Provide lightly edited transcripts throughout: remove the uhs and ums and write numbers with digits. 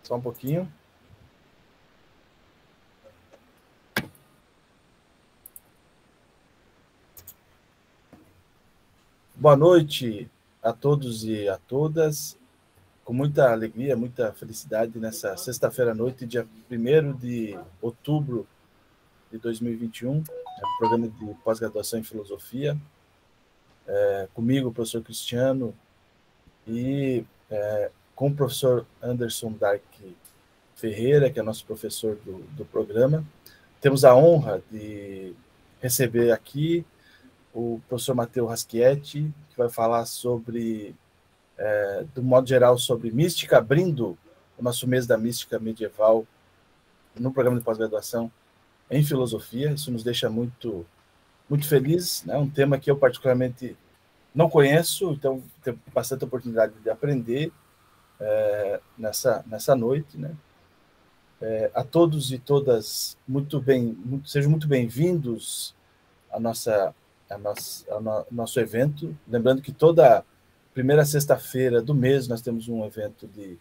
Só um pouquinho. Boa noite a todos e a todas. Com muita alegria, muita felicidade nessa sexta-feira à noite, dia 1º de outubro de 2021, programa de pós-graduação em filosofia. Comigo, o professor Cristiano, e com o professor Anderson Dark Ferreira, que é nosso professor do programa. Temos a honra de receber aqui o professor Matheus Raschietti, que vai falar sobre, do modo geral, sobre mística, abrindo o nosso mês da mística medieval no programa de pós-graduação em filosofia. Isso nos deixa muito, muito felizes, né? Um tema que eu particularmente não conheço, então tenho bastante oportunidade de aprender nessa noite, né? A todos e todas, sejam muito bem-vindos ao nosso evento. Lembrando que toda primeira sexta-feira do mês nós temos um evento de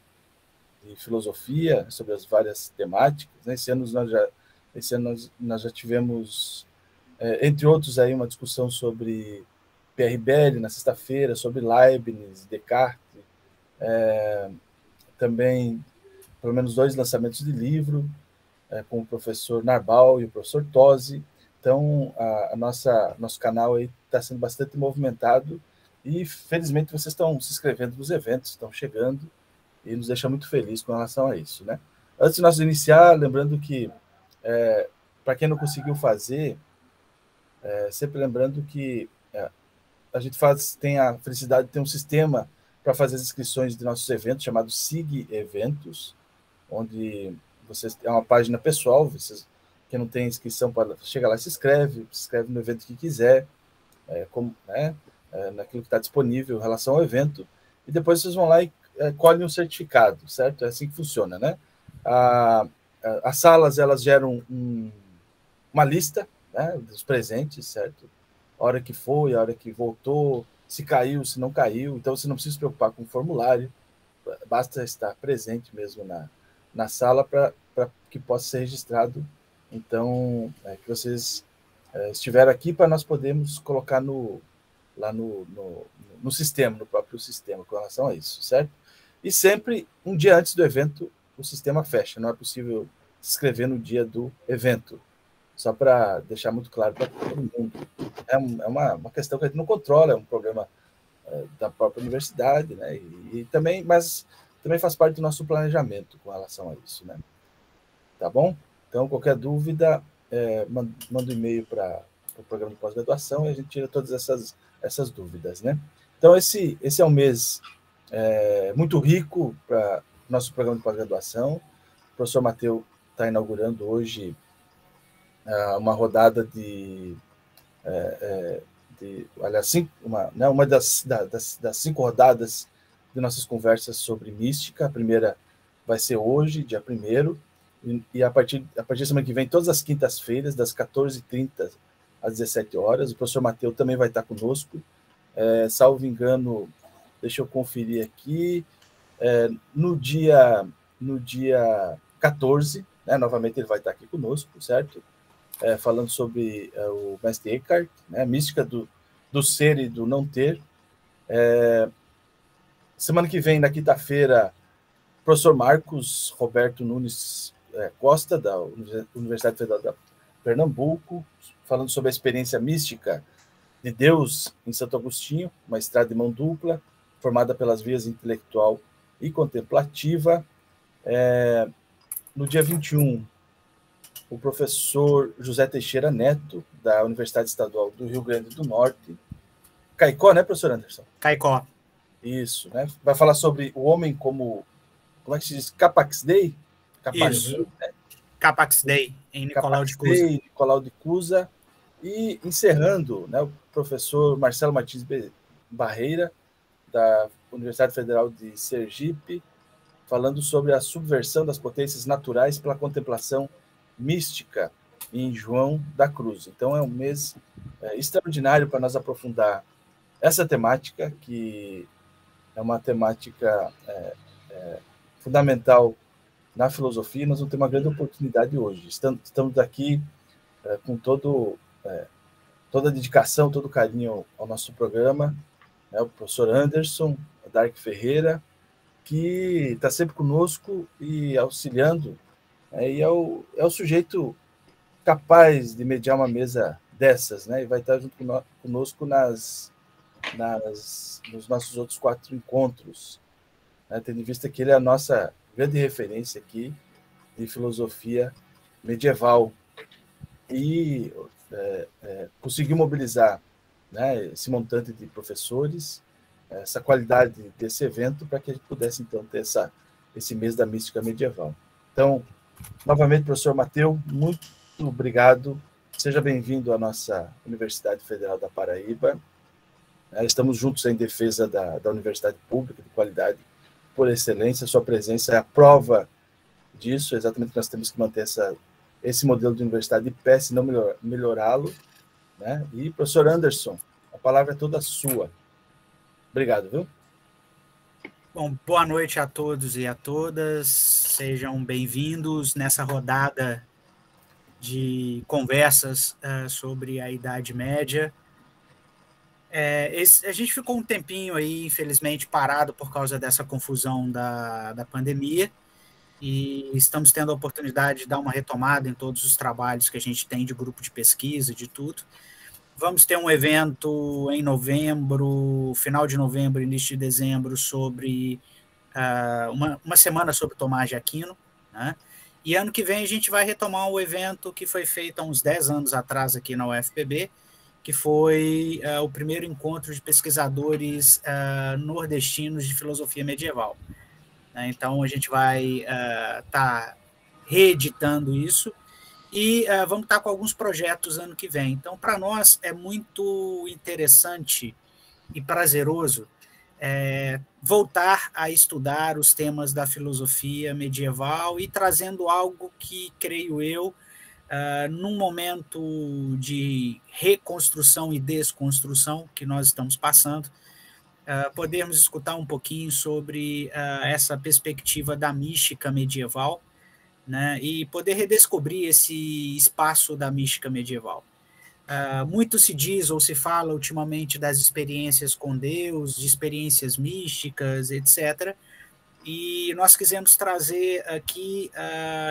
filosofia sobre as várias temáticas, né? Esse ano nós já tivemos, entre outros, aí, uma discussão sobre Pierre Bayle na sexta-feira, sobre Leibniz, Descartes, também pelo menos 2 lançamentos de livro, com o professor Narbal e o professor Tosi. Então, nosso canal está sendo bastante movimentado e, felizmente, vocês estão se inscrevendo nos eventos, estão chegando, e nos deixa muito feliz com relação a isso, né? Antes de nós iniciar, lembrando que, para quem não conseguiu fazer, sempre lembrando que a gente tem a felicidade de ter um sistema para fazer as inscrições de nossos eventos, chamado SIG Eventos, onde é uma página pessoal, quem não tem inscrição pode chegar lá e se inscreve no evento que quiser, naquilo que está disponível em relação ao evento, e depois vocês vão lá e colhem um certificado, certo? É assim que funciona, né? As salas, elas geram uma lista, né, dos presentes, certo? A hora que foi, a hora que voltou, se caiu, se não caiu. Então, você não precisa se preocupar com o formulário, basta estar presente mesmo na sala para que possa ser registrado. Então, que vocês estiveram aqui para nós podermos colocar lá no sistema, no próprio sistema, com relação a isso, certo? E sempre, um dia antes do evento, o sistema fecha. Não é possível se inscrever no dia do evento. Só para deixar muito claro para todo mundo. É uma questão que a gente não controla, é um problema da própria universidade, né? Mas também faz parte do nosso planejamento com relação a isso, né? Tá bom? Então, qualquer dúvida, manda um e-mail para o programa de pós-graduação e a gente tira todas essas dúvidas, né? Então, esse é um mês muito rico para o nosso programa de pós-graduação. O professor Matheus está inaugurando hoje uma rodada aliás, uma das 5 rodadas de nossas conversas sobre mística. A primeira vai ser hoje, dia 1º, e a partir da semana que vem, todas as quintas-feiras, das 14h30 às 17 horas. O professor Matheus também vai estar conosco. Salvo engano, deixa eu conferir aqui, no dia 14, né, novamente ele vai estar aqui conosco, certo? Falando sobre o mestre Eckhart, né, a mística do ser e do não ter. Semana que vem, na quinta-feira, o professor Marcos Roberto Nunes Costa, da Universidade Federal de Pernambuco, falando sobre a experiência mística de Deus em Santo Agostinho, uma estrada de mão dupla, formada pelas vias intelectual e contemplativa. No dia 21, o professor José Teixeira Neto, da Universidade Estadual do Rio Grande do Norte. Caicó, né, professor Anderson? Caicó. Isso, né? Vai falar sobre o homem como é que se diz? Capax Dei? Isso. Né? Capax Dei, em Nicolau de Cusa. Nicolau de Cusa. E encerrando, né, o professor Marcelo Martins Barreira, da Universidade Federal de Sergipe, falando sobre a subversão das potências naturais pela contemplação mística em João da Cruz. Então, é um mês extraordinário para nós aprofundar essa temática, que é uma temática fundamental na filosofia, nós vamos ter uma grande oportunidade hoje. Estamos aqui com toda a dedicação, todo o carinho ao nosso programa, né, o professor Anderson, a Dark Ferreira, que está sempre conosco e auxiliando, e é o sujeito capaz de mediar uma mesa dessas, né, e vai estar junto conosco nos nossos outros 4 encontros, né, tendo em vista que ele é a nossa grande referência aqui de filosofia medieval. E conseguiu mobilizar, né, esse montante de professores, essa qualidade desse evento, para que a gente pudesse, então, ter esse mês da mística medieval. Então, novamente, professor Matteu, muito obrigado. Seja bem-vindo à nossa Universidade Federal da Paraíba. Estamos juntos em defesa da universidade pública, de qualidade, por excelência. Sua presença é a prova disso, exatamente que nós temos que manter esse modelo de universidade de pé, se não melhorá-lo, né? E, professor Anderson, a palavra é toda sua. Obrigado, viu? Bom, boa noite a todos e a todas. Sejam bem-vindos nessa rodada de conversas sobre a Idade Média. A gente ficou um tempinho aí, infelizmente, parado por causa dessa confusão da pandemia, e estamos tendo a oportunidade de dar uma retomada em todos os trabalhos que a gente tem de grupo de pesquisa, de tudo. Vamos ter um evento em novembro, final de novembro, início de dezembro, sobre uma semana sobre Tomás de Aquino, né? E ano que vem a gente vai retomar um evento que foi feito há uns 10 anos atrás aqui na UFPB, que foi o primeiro encontro de pesquisadores nordestinos de filosofia medieval. Então, a gente vai estar reeditando isso e vamos estar com alguns projetos ano que vem. Então, para nós, é muito interessante e prazeroso voltar a estudar os temas da filosofia medieval e trazendo algo que, creio eu, num momento de reconstrução e desconstrução que nós estamos passando, podermos escutar um pouquinho sobre essa perspectiva da mística medieval, né, e poder redescobrir esse espaço da mística medieval. Muito se diz ou se fala ultimamente das experiências com Deus, de experiências místicas, etc., e nós quisemos trazer aqui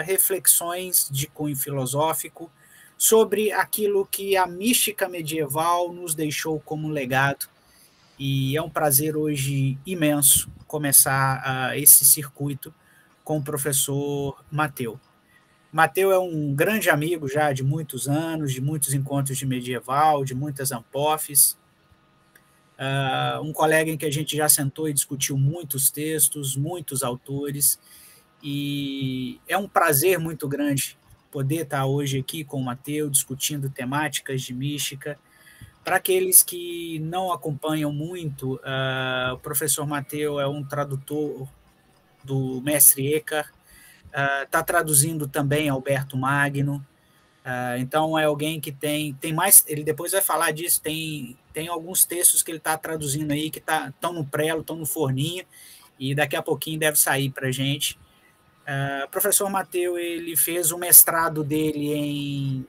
reflexões de cunho filosófico sobre aquilo que a mística medieval nos deixou como legado. E é um prazer hoje imenso começar esse circuito com o professor Matteu. Matteu é um grande amigo já de muitos anos, de muitos encontros de medieval, de muitas ampofes, um colega em que a gente já sentou e discutiu muitos textos, muitos autores, e é um prazer muito grande poder estar hoje aqui com o Matteu discutindo temáticas de mística. Para aqueles que não acompanham muito, o professor Matteu é um tradutor do mestre Eckhart, está traduzindo também Alberto Magno, então é alguém que tem mais, ele depois vai falar disso, tem alguns textos que ele está traduzindo aí que estão no prelo, estão no forninho, e daqui a pouquinho deve sair para a gente. O professor Matteu, ele fez o mestrado dele em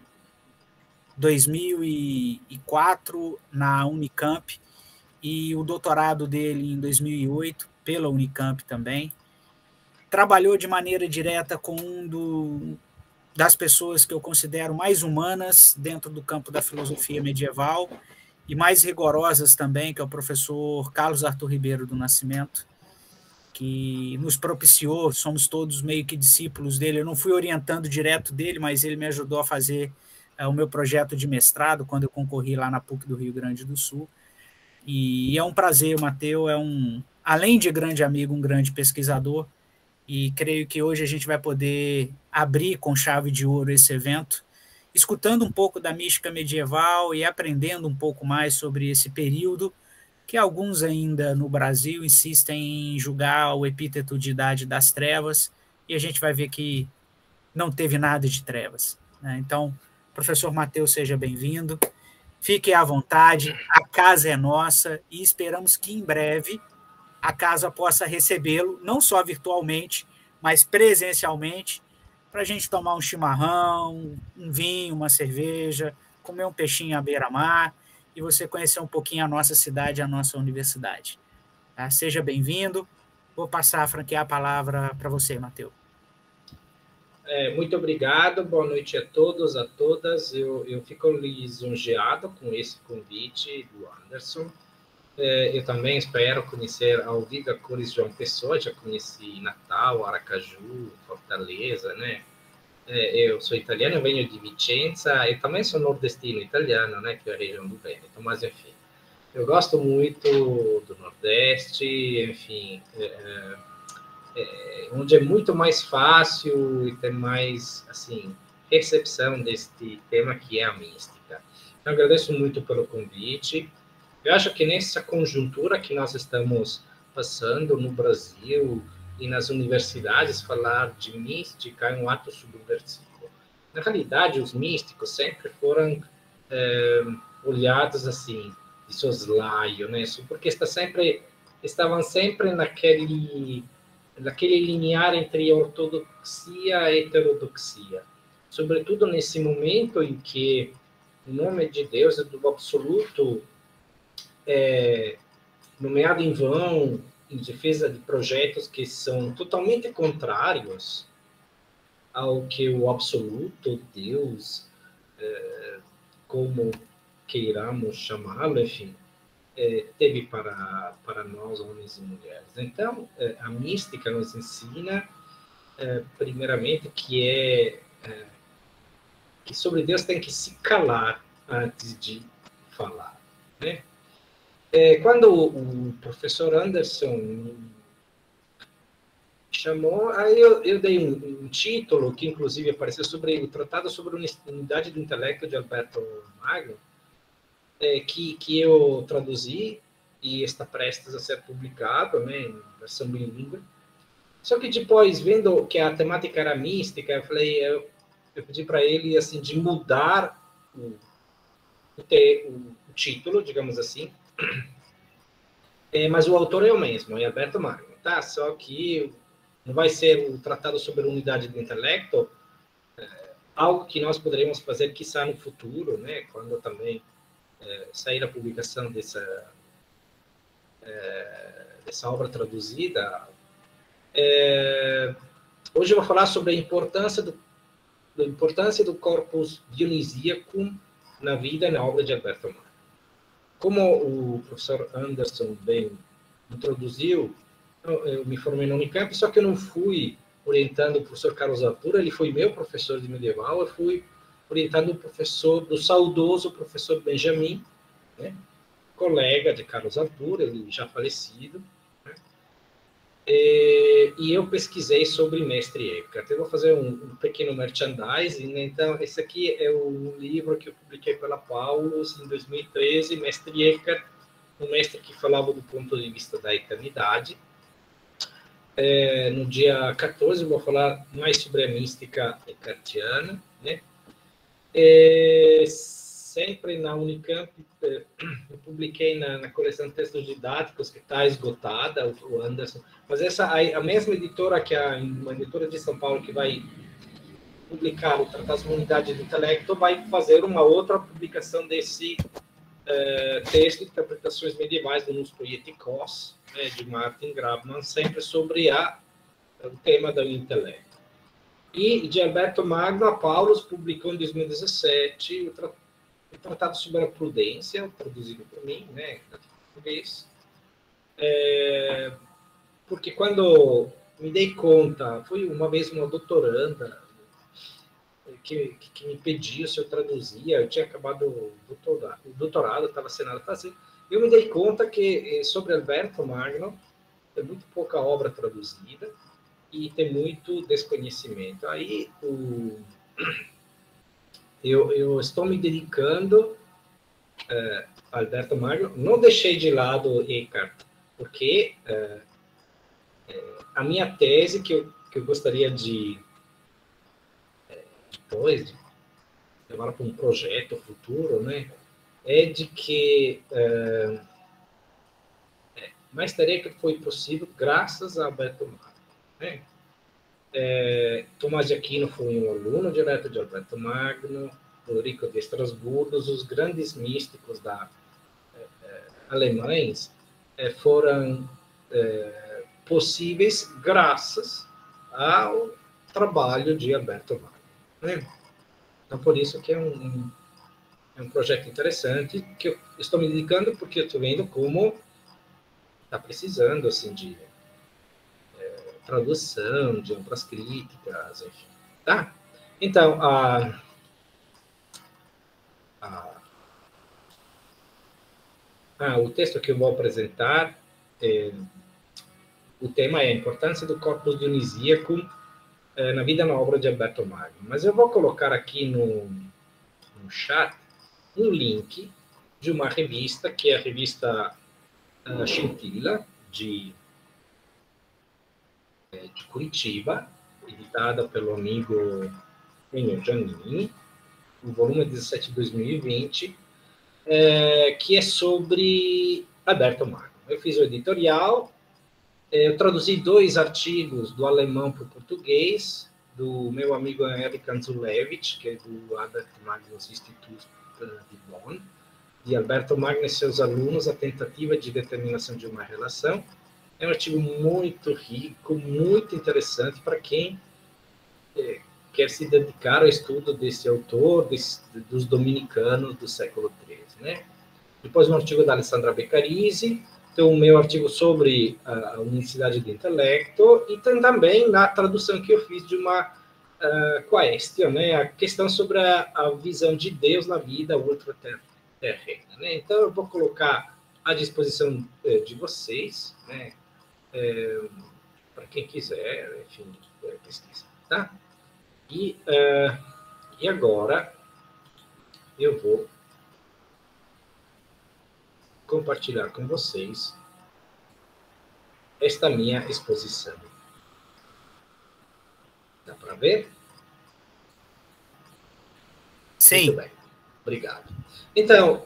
2004 na Unicamp e o doutorado dele em 2008 pela Unicamp também. Trabalhou de maneira direta com das pessoas que eu considero mais humanas dentro do campo da filosofia medieval e mais rigorosas também, que é o professor Carlos Arthur Ribeiro do Nascimento, que nos propiciou, somos todos meio que discípulos dele. Eu não fui orientando direto dele, mas ele me ajudou a fazer o meu projeto de mestrado quando eu concorri lá na PUC do Rio Grande do Sul. E é um prazer, o Matteu é além de grande amigo, um grande pesquisador, e creio que hoje a gente vai poder abrir com chave de ouro esse evento, escutando um pouco da mística medieval e aprendendo um pouco mais sobre esse período que alguns ainda no Brasil insistem em julgar o epíteto de Idade das Trevas, e a gente vai ver que não teve nada de trevas, né? Então, professor Matteu, seja bem-vindo, fique à vontade, a casa é nossa e esperamos que em breve a casa possa recebê-lo, não só virtualmente, mas presencialmente, para a gente tomar um chimarrão, um vinho, uma cerveja, comer um peixinho à beira-mar e você conhecer um pouquinho a nossa cidade e a nossa universidade. Tá? Seja bem-vindo. Vou passar a franquear a palavra para você, Matheus. Muito obrigado, boa noite a todos, a todas. Eu fico lisonjeado com esse convite do Anderson. Eu também espero conhecer ao vivo a cores João Pessoa, já conheci Natal, Aracaju, Fortaleza, né? Eu sou italiano, eu venho de Vicenza e também sou nordestino italiano, né? Que é a região do Vêneto, mas enfim. Eu gosto muito do Nordeste, enfim, onde é muito mais fácil e tem mais, assim, recepção deste tema que é a mística. Então, agradeço muito pelo convite. Eu acho que nessa conjuntura que nós estamos passando no Brasil e nas universidades, falar de mística é um ato subversivo. Na realidade, os místicos sempre foram olhados assim, de soslaio, né? Porque estavam sempre naquele limiar entre ortodoxia e heterodoxia. Sobretudo nesse momento em que o nome de Deus é do absoluto nomeado em vão, em defesa de projetos que são totalmente contrários ao que o absoluto, Deus, como queiramos chamá-lo, enfim, teve para nós, homens e mulheres. Então, a mística nos ensina, primeiramente, que sobre Deus tem que se calar antes de falar, né? Quando o professor Anderson me chamou, aí eu dei um título que, inclusive, apareceu sobre o Tratado sobre a Unidade do Intelecto de Alberto Magno, que eu traduzi e está prestes a ser publicado, né, em versão bilíngue. Só que depois, vendo que a temática era mística, eu pedi para ele assim de mudar o título, digamos assim. Mas o autor é o mesmo, é Alberto Magno, tá? Só que não vai ser o Tratado sobre a Unidade do Intelecto, algo que nós poderíamos fazer, quiçá, no futuro, né? Quando também sair a publicação dessa obra traduzida. Hoje eu vou falar sobre a importância do corpus dionisíaco na vida e na obra de Alberto Magno. Como o professor Anderson bem introduziu, eu me formei na Unicamp, só que eu não fui orientando o professor Carlos Artur, ele foi meu professor de medieval, eu fui orientando do saudoso professor Benjamin, né, colega de Carlos Artur, ele já falecido, né, e eu pesquisei sobre Mestre Eckhart. Eu vou fazer um pequeno merchandising, né? Então, esse aqui é o livro que eu publiquei pela Paulus em 2013, Mestre Eckhart, um mestre que falava do ponto de vista da eternidade. No dia 14 eu vou falar mais sobre a mística eckartiana, né? Sempre na Unicamp, eu publiquei na coleção de textos didáticos, que está esgotada, o Anderson, mas a mesma editora, que é uma editora de São Paulo, que vai publicar o Tratado sobre a Unidade do Intelecto, vai fazer uma outra publicação desse texto de interpretações medievais do Nus Poieticos, né, de Martin Grabmann, sempre sobre o tema do intelecto. E de Alberto Magno, a Paulus publicou em 2017 o Tratado sobre a Prudência, traduzido por mim, né, em português. Porque quando me dei conta, foi uma vez uma doutoranda que me pediu se eu traduzia, eu tinha acabado o doutorado, estava sendo a fazer, eu me dei conta que sobre Alberto Magno tem muito pouca obra traduzida e tem muito desconhecimento. Aí eu estou me dedicando a Alberto Magno, não deixei de lado Eckhart, porque a minha tese que eu gostaria de depois levar para um projeto futuro, né, é de que Mestre Eckhart foi possível graças a Alberto Magno, né? Tomás de Aquino foi um aluno direto de Alberto Magno, Ulrico de Estrasburgo, os grandes místicos alemães foram possíveis graças ao trabalho de Alberto Magno, né? Então, por isso que é um projeto interessante, que eu estou me dedicando porque eu estou vendo como está precisando assim, de tradução, de obras críticas, enfim. Tá? Então, o texto que eu vou apresentar, o tema é a importância do corpus dionisíaco na vida e na obra de Alberto Magno. Mas eu vou colocar aqui no chat um link de uma revista, que é a revista Scintilla, de Curitiba, editada pelo amigo Enio Giannini, o volume 17 de 2020, que é sobre Alberto Magno. Eu fiz o editorial, eu traduzi 2 artigos do alemão para o português, do meu amigo Henrik Anzulewicz, que é do Albert Magnus Institute de Bonn, de Alberto Magno e seus alunos, a tentativa de determinação de uma relação. É um artigo muito rico, muito interessante para quem quer se dedicar ao estudo desse autor, dos dominicanos do século XIII, né? Depois um artigo da Alessandra Beccarisi, tem o meu artigo sobre a unicidade do intelecto, e tem também na tradução que eu fiz de uma question, né? A questão sobre a visão de Deus na vida ultraterrena, né? Então, eu vou colocar à disposição de vocês, né? Para quem quiser, enfim, pesquisar, tá? E agora eu vou compartilhar com vocês esta minha exposição. Dá para ver? Sim. Muito bem. Obrigado. Então,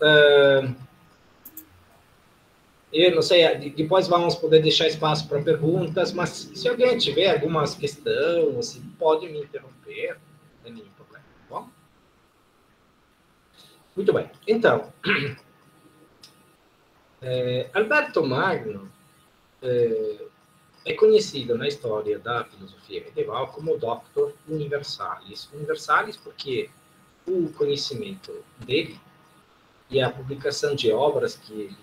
eu não sei, depois vamos poder deixar espaço para perguntas, mas se alguém tiver algumas questões, assim, pode me interromper, não tem nenhum problema, tá bom? Muito bem. Então, Alberto Magno é conhecido na história da filosofia medieval como Doctor Universalis. Universalis porque o conhecimento dele e a publicação de obras que ele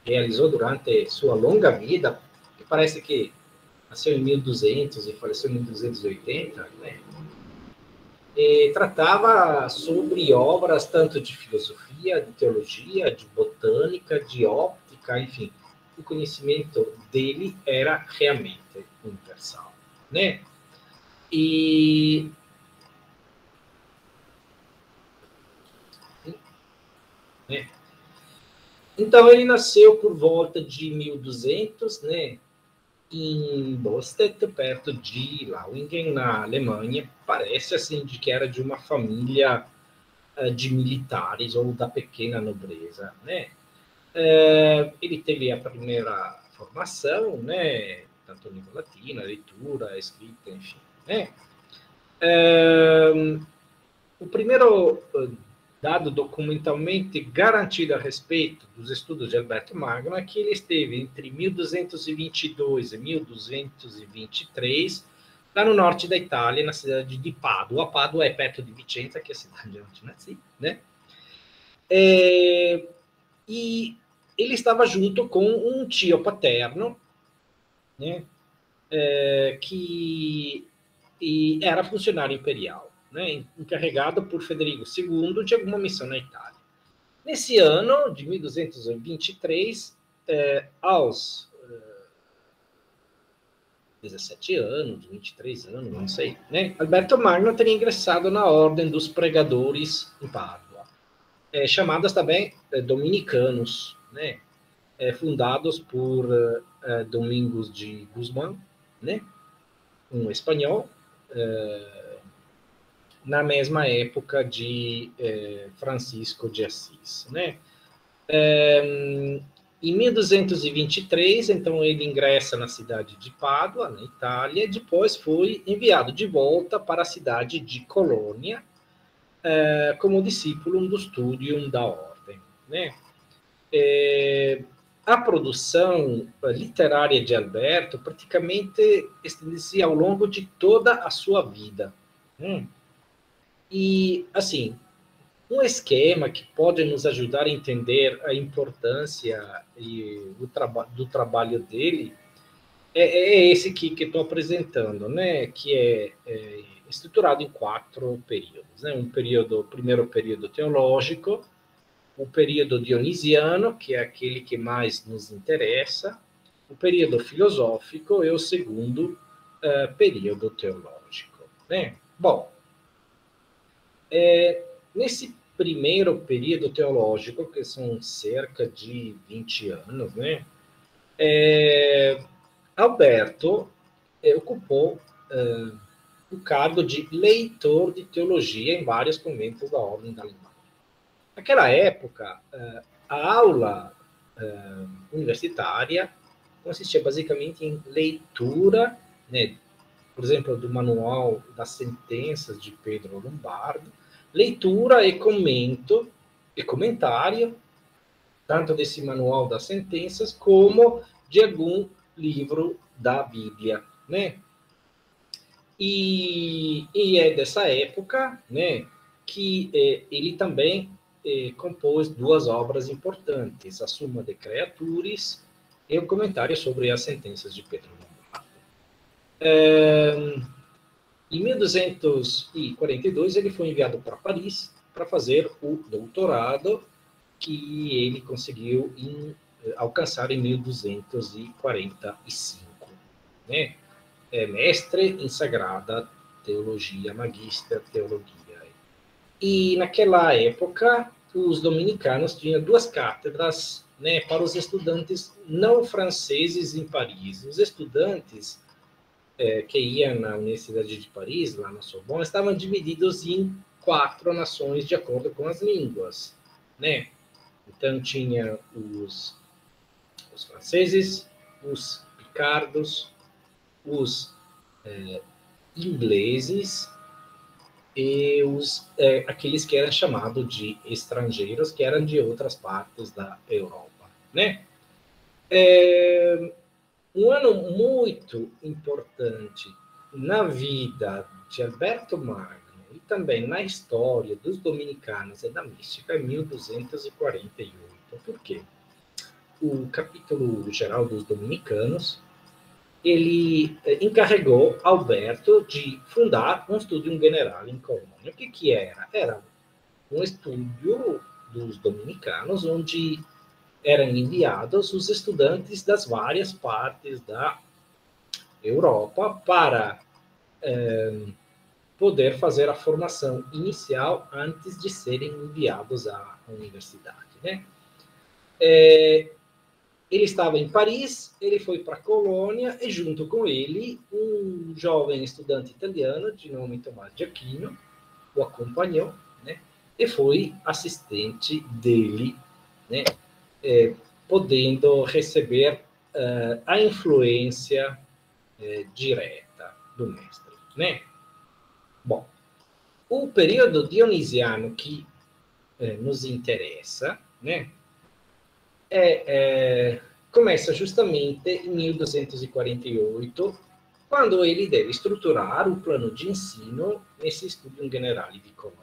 realizou durante sua longa vida, que parece que nasceu em 1200 e faleceu em 1280, né? E tratava sobre obras tanto de filosofia, de teologia, de botânica, de óptica, enfim. O conhecimento dele era realmente universal, né? Então, ele nasceu por volta de 1200, né? Em Bostedt, perto de Lauingen, na Alemanha. Parece assim de que era de uma família de militares ou da pequena nobreza, né? Ele teve a primeira formação, né? Tanto no nível latino, leitura, escrita, enfim, né? O primeiro dado documentalmente garantido a respeito dos estudos de Alberto Magno é que ele esteve entre 1222 e 1223 lá no norte da Itália, na cidade de Pádua. Pádua é perto de Vicenza, que é a cidade onde nasci, né? E ele estava junto com um tio paterno, né? Que era funcionário imperial, né? Encarregado por Federico II de alguma missão na Itália. Nesse ano de 1223, aos 17 anos, 23 anos, não sei, né? Alberto Magno teria ingressado na Ordem dos Pregadores em Pádua, chamadas também dominicanos, né? Fundados por Domingos de Guzmán, né? Um espanhol, na mesma época de Francisco de Assis, né? Em 1223, então, ele ingressa na cidade de Pádua, na Itália, e depois foi enviado de volta para a cidade de Colônia, como discípulo do Studium da Ordem, né? A produção literária de Alberto praticamente estende-se ao longo de toda a sua vida. E, assim, um esquema que pode nos ajudar a entender a importância do trabalho dele é esse que estou apresentando, né? Que é estruturado em 4 períodos. Né? O primeiro período teológico, o período dionisiano, que é aquele que mais nos interessa, o período filosófico e o segundo período teológico. Né? Bom, nesse primeiro período teológico, que são cerca de 20 anos, né? Alberto ocupou o cargo de leitor de teologia em vários conventos da Ordem da Alemanha. Naquela época, a aula universitária consistia basicamente em leitura, né, por exemplo, do Manual das Sentenças de Pedro Lombardo, leitura e comentário, tanto desse Manual das Sentenças como de algum livro da Bíblia, né? E é dessa época, né, que ele também compôs 2 obras importantes, a Summa de Creaturis e o comentário sobre as sentenças de Pedro Lombardo. Em 1242, ele foi enviado para Paris para fazer o doutorado que ele conseguiu alcançar em 1245. Né? Mestre em Sagrada Teologia, Magister Teologia. E naquela época, os dominicanos tinham 2 cátedras, né, para os estudantes não franceses em Paris. Os estudantes que iam na Universidade de Paris, lá na Sorbonne, estavam divididos em 4 nações de acordo com as línguas, né? Então, tinha os franceses, os picardos, os ingleses e aqueles que eram chamados de estrangeiros, que eram de outras partes da Europa, né? Um ano muito importante na vida de Alberto Magno e também na história dos dominicanos e da mística é 1248. Por quê? O capítulo geral dos dominicanos, ele encarregou Alberto de fundar um Studium Generale em Colônia. O que era? Era um estúdio dos dominicanos, onde eram enviados os estudantes das várias partes da Europa para poder fazer a formação inicial antes de serem enviados à universidade, né? Ele estava em Paris, ele foi para Colônia e junto com ele um jovem estudante italiano de nome Tomás de Aquino o acompanhou, né? E foi assistente dele, né? Podendo receber a influência direta do mestre, né? Bom, o período dionisiano que nos interessa, né? Começa justamente em 1248, quando ele deve estruturar o plano de ensino nesse Studium Generale di Colônia.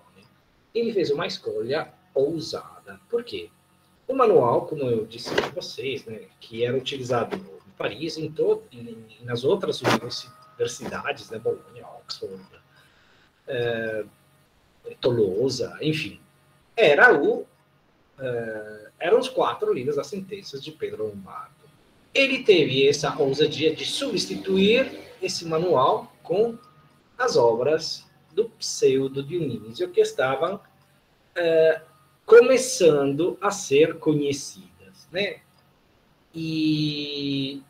Ele fez uma escolha ousada. Por quê? O manual, como eu disse para vocês, né, que era utilizado em Paris, nas outras universidades, né, Bolonha, Oxford, Tolosa, enfim, eram os 4 livros das sentenças de Pedro Lombardo. Ele teve essa ousadia de substituir esse manual com as obras do pseudo Dionísio, que estavam começando a ser conhecidas, né? E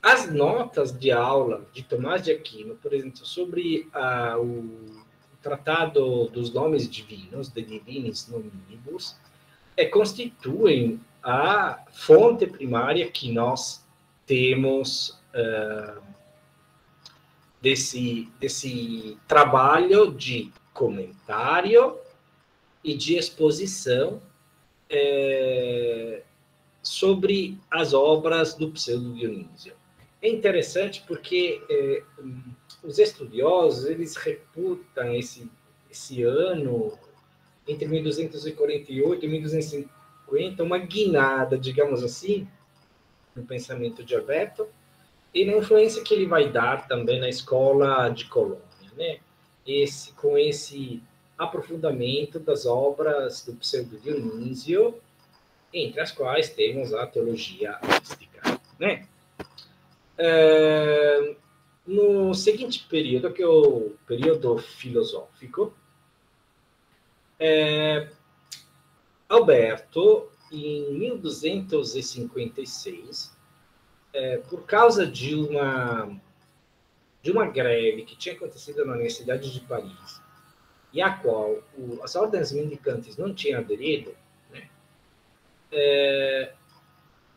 as notas de aula de Tomás de Aquino, por exemplo, sobre o Tratado dos Nomes Divinos, De Divinis Nominibus, constituem a fonte primária que nós temos desse trabalho de comentário e de exposição sobre as obras do Pseudo-Dionísio. É interessante porque os estudiosos, eles reputam esse ano, entre 1248 e 1250, uma guinada, digamos assim, no pensamento de Alberto, e na influência que ele vai dar também na escola de Colônia, né? Com esse aprofundamento das obras do Pseudo-Dionísio, entre as quais temos a teologia mística, né? No seguinte período, que é o período filosófico, Alberto, em 1256, por causa de uma greve que tinha acontecido na Universidade de Paris, e a qual as ordens mendicantes não tinham aderido, né?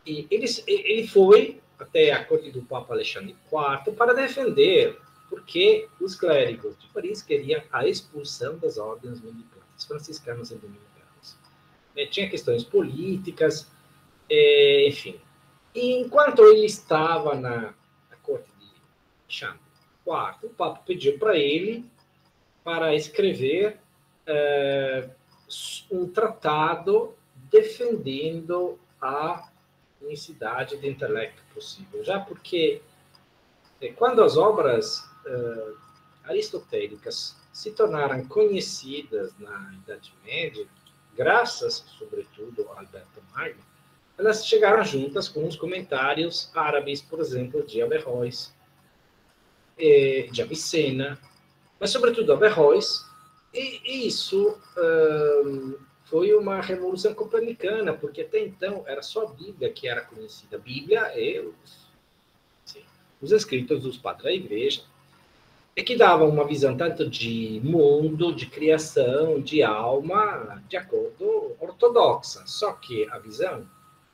E ele foi até a corte do Papa Alexandre IV para defender, porque os clérigos de Paris queriam a expulsão das ordens mendicantes, franciscanos e dominicanos. Tinha questões políticas, enfim. E enquanto ele estava na corte de Alexandre IV, o Papa pediu para ele para escrever um tratado defendendo a unicidade de intelecto possível, já porque quando as obras aristotélicas se tornaram conhecidas na Idade Média, graças, sobretudo, a Alberto Magno, elas chegaram juntas com os comentários árabes, por exemplo, de Averroes, de Avicena, mas, sobretudo, Averroes, e isso foi uma revolução copernicana, porque até então era só a Bíblia que era conhecida. A Bíblia e os escritos dos padres da Igreja, e que davam uma visão tanto de mundo, de criação, de alma, de acordo ortodoxa. Só que a visão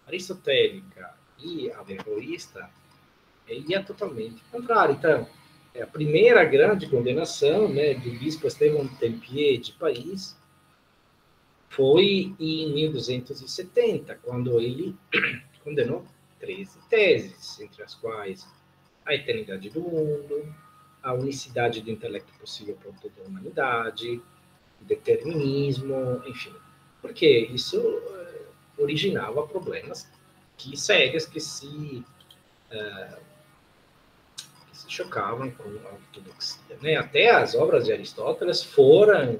aristotélica e averroísta ia totalmente contrária. Então, a primeira grande condenação, né, do bispo Estevão Tempier de Paris foi em 1270, quando ele condenou 13 teses, entre as quais a eternidade do mundo, a unicidade do intelecto possível para toda a humanidade, o determinismo, enfim. Porque isso originava problemas sérios que se chocavam com a ortodoxia, né? Até as obras de Aristóteles foram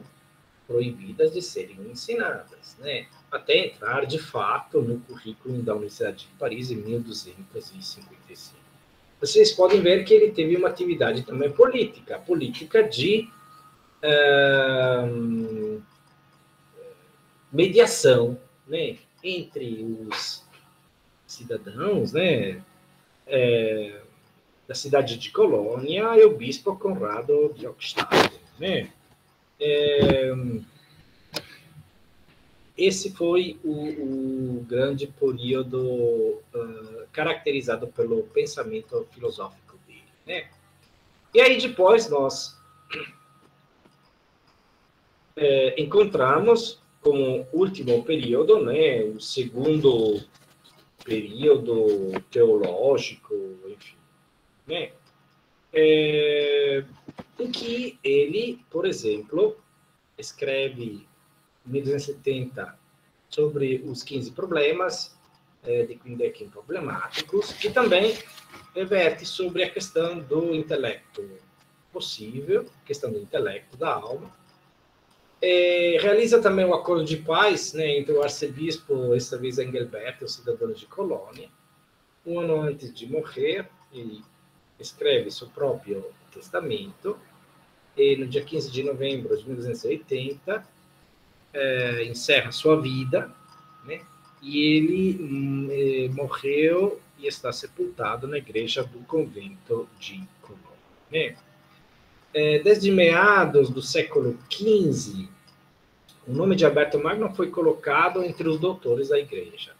proibidas de serem ensinadas, né? Até entrar, de fato, no currículo da Universidade de Paris em 1255. Vocês podem ver que ele teve uma atividade também política de mediação, né, entre os cidadãos, né, da cidade de Colônia e o bispo Conrado de Hochstaden, né? Esse foi o grande período caracterizado pelo pensamento filosófico dele, né? E aí depois nós encontramos como último período, né, o segundo período teológico, enfim, né? Em que ele, por exemplo, escreve em 1270 sobre os 15 problemas de Quindecim problemáticos, e também reverte sobre a questão do intelecto possível, questão do intelecto da alma. Realiza também o acordo de paz, né, entre o arcebispo, esta vez Engelbert, e os cidadãos de Colônia. Um ano antes de morrer, ele escreve seu próprio testamento, e no dia 15 de novembro de 1280, encerra sua vida, né? E ele morreu e está sepultado na igreja do convento de Colônia, né? Desde meados do século XV, o nome de Alberto Magno foi colocado entre os doutores da igreja.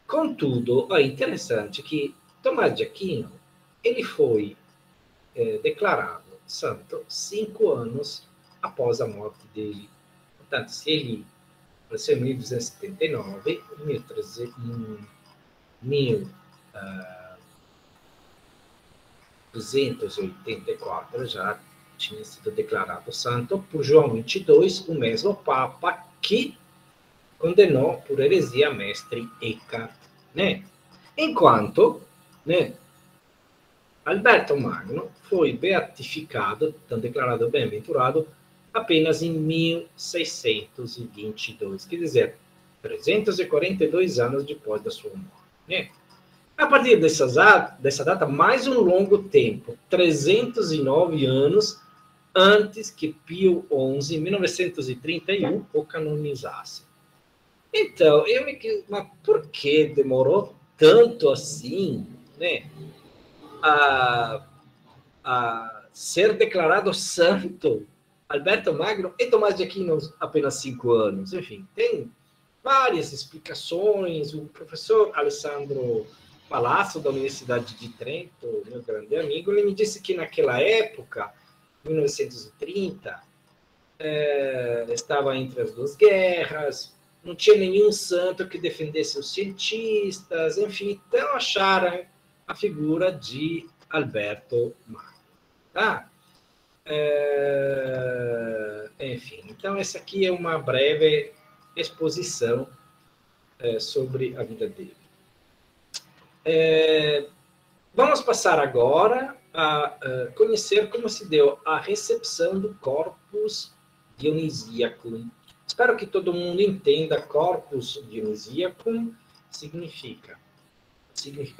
Contudo, é interessante que Tomás de Aquino, ele foi declarado santo 5 anos após a morte dele. Portanto, se ele nasceu em 1279, em 1284 já tinha sido declarado santo por João 22, o mesmo Papa que condenou por heresia mestre Eckhart, né? Enquanto, né, Alberto Magno foi beatificado, então declarado bem-aventurado, apenas em 1622, quer dizer, 342 anos depois da sua morte, né? A partir dessa data, mais um longo tempo, 309 anos antes que Pio XI, em 1931, o canonizasse. Então, mas por que demorou tanto assim, né, a ser declarado santo Alberto Magno e Tomás de Aquino apenas 5 anos? Enfim, tem várias explicações. O professor Alessandro Palazzo, da Universidade de Trento, meu grande amigo, ele me disse que naquela época, 1930, estava entre as duas guerras, não tinha nenhum santo que defendesse os cientistas, enfim, então acharam a figura de Alberto Magno. Tá? Enfim, então essa aqui é uma breve exposição sobre a vida dele. Vamos passar agora a conhecer como se deu a recepção do Corpus Dionisíacum. Espero que todo mundo entenda. Corpus Dionisíacum significa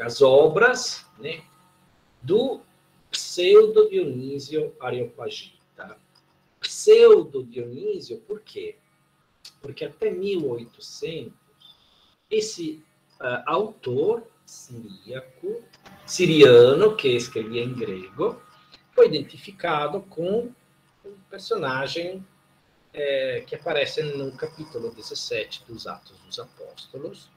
as obras, né, do pseudo Dionísio Areopagita. Pseudo Dionísio, por quê? Porque até 1800, esse autor siriano, que escrevia em grego, foi identificado com um personagem que aparece no capítulo 17 dos Atos dos Apóstolos.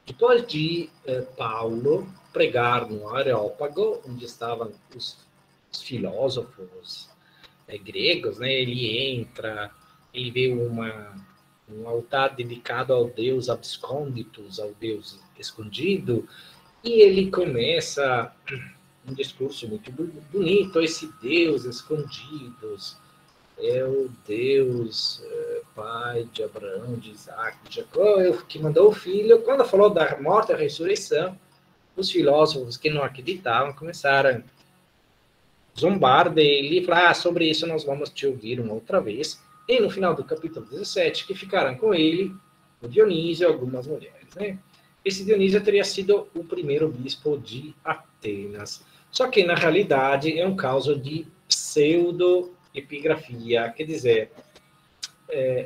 Depois de Paulo pregar no Areópago, onde estavam os filósofos gregos, né, ele entra, ele vê um altar dedicado ao deus Abscônditos, ao deus escondido, e ele começa um discurso muito bonito. Esse deus escondidos é o Deus pai de Abraão, de Isaac, de Jacó, que mandou o filho. Quando falou da morte e ressurreição, os filósofos que não acreditavam começaram a zombar dele e falar: sobre isso nós vamos te ouvir uma outra vez. E no final do capítulo 17, que ficaram com ele o Dionísio e algumas mulheres, né? Esse Dionísio teria sido o primeiro bispo de Atenas. Só que, na realidade, é um caso de pseudo-epigrafia, quer dizer,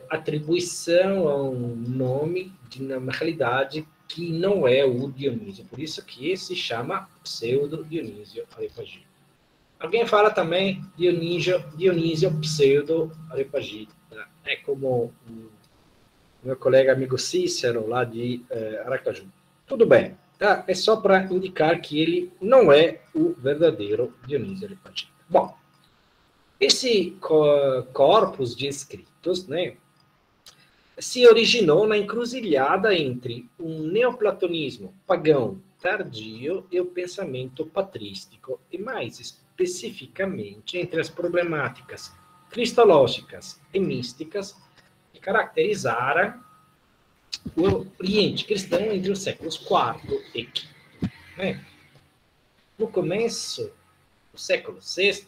atribuição a um nome de uma realidade que não é o Dionísio. Por isso que se chama pseudo-Dionísio Areopagita. Alguém fala também Dionísio pseudo-Areopagita. É como o meu colega amigo Cícero, lá de Aracaju. Tudo bem, tá? É só para indicar que ele não é o verdadeiro Dionísio Areopagita. Bom, esse corpus de escritos, né, se originou na encruzilhada entre um neoplatonismo pagão tardio e o pensamento patrístico, e mais especificamente entre as problemáticas cristológicas e místicas que caracterizaram o Oriente cristão entre os séculos IV e V. Né? No começo do século VI,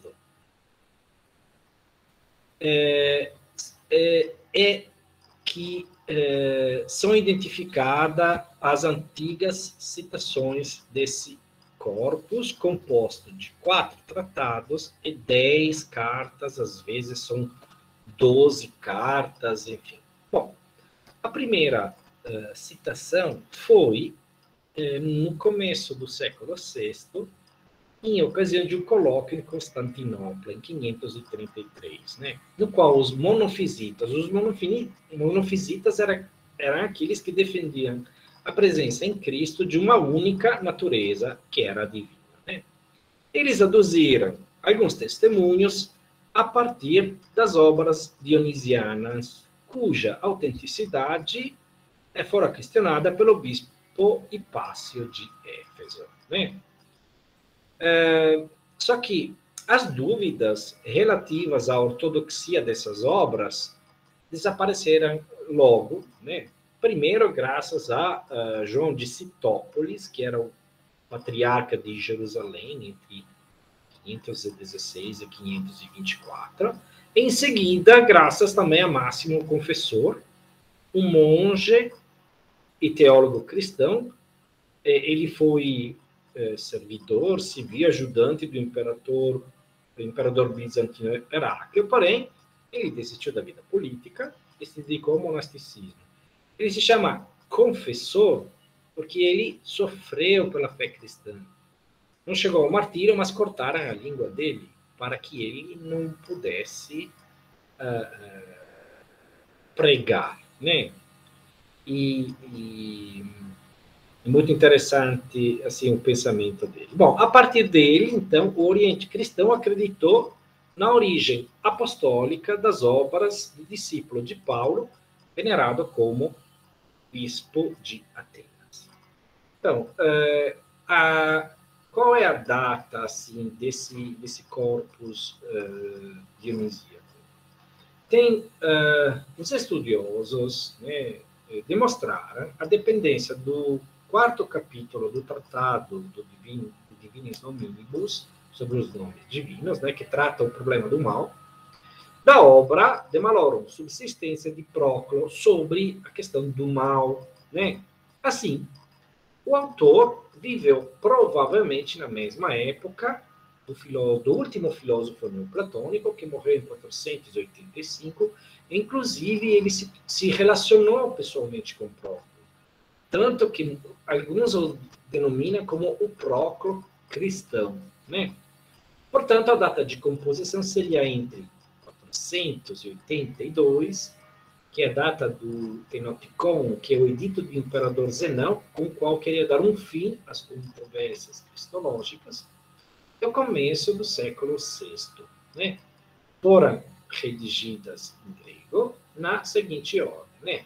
que são identificadas as antigas citações desse corpus, composto de 4 tratados e 10 cartas, às vezes são 12 cartas, enfim. Bom, a primeira citação foi no começo do século VI, em ocasião de um colóquio em Constantinopla, em 533, né? No qual os monofisitas eram aqueles que defendiam a presença em Cristo de uma única natureza, que era a divina, né? Eles aduziram alguns testemunhos a partir das obras dionisianas, cuja autenticidade fora questionada pelo bispo Hipácio de Éfeso, né? Só que as dúvidas relativas à ortodoxia dessas obras desapareceram logo, né? Primeiro, graças a João de Citópolis, que era o patriarca de Jerusalém entre 516 e 524. Em seguida, graças também a Máximo Confessor, um monge e teólogo cristão. Ele foi servidor civil, ajudante do imperador bizantino Heráclio, porém, ele desistiu da vida política e se dedicou ao monasticismo. Ele se chama confessor porque ele sofreu pela fé cristã. Não chegou ao martírio, mas cortaram a língua dele para que ele não pudesse pregar, né? E é muito interessante assim o pensamento dele. Bom, a partir dele, então, o Oriente Cristão acreditou na origem apostólica das obras do discípulo de Paulo, venerado como bispo de Atenas. Então, qual é a data assim desse corpus dionisíaco? Tem os estudiosos, né, demonstraram a dependência do quarto capítulo do Tratado do Divinis Nominibus, sobre os nomes divinos, né, que trata o problema do mal, da obra De Malorum Subsistência de Proclo sobre a questão do mal, né? Assim, o autor viveu provavelmente na mesma época do último filósofo neoplatônico, que morreu em 485. Inclusive, ele se relacionou pessoalmente com Proclo, tanto que alguns o denominam como o Proclo cristão, né? Portanto, a data de composição seria entre 482, que é a data do Tenoticon, que é o edito do imperador Zenão, com o qual queria dar um fim às controvérsias cristológicas, e o começo do século VI, né? Foram redigidas em grego na seguinte ordem, né?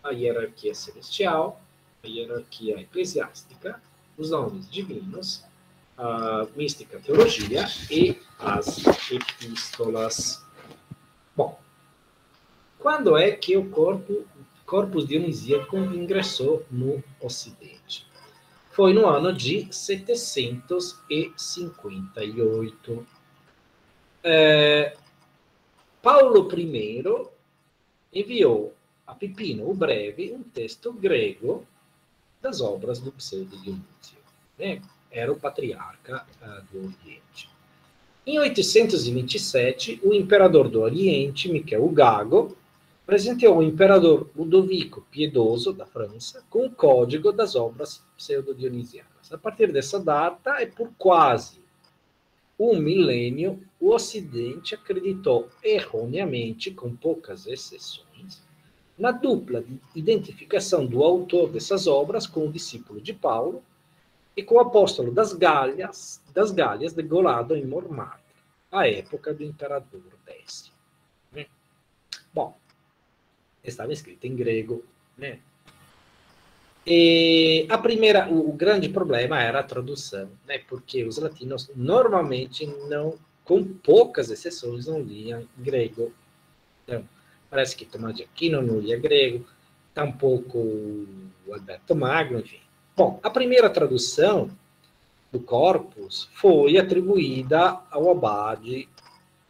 A hierarquia celestial, a hierarquia eclesiástica, os nomes divinos, a mística teologia e as epístolas. Bom, quando é que o corpus dionisíaco ingressou no Ocidente? Foi no ano de 758. Paulo I enviou a Pipino o Breve um texto grego das obras do pseudo-Dionísio, né? Era o patriarca do Oriente. Em 827, o imperador do Oriente, Miquel Gago, presenteou o imperador Ludovico Piedoso, da França, com o código das obras pseudo-dionisianas. A partir dessa data, e por quase um milênio, o Ocidente acreditou erroneamente, com poucas exceções, na dupla identificação do autor dessas obras com o discípulo de Paulo e com o apóstolo das Gálias degolado em Montmartre, à época do imperador Décio. Bom, estava escrito em grego, né? E o grande problema era a tradução, né? Porque os latinos normalmente não, com poucas exceções, não liam grego. Então, parece que Tomás de Aquino não lia grego, tampouco o Alberto Magno, enfim. Bom, a primeira tradução do corpus foi atribuída ao abade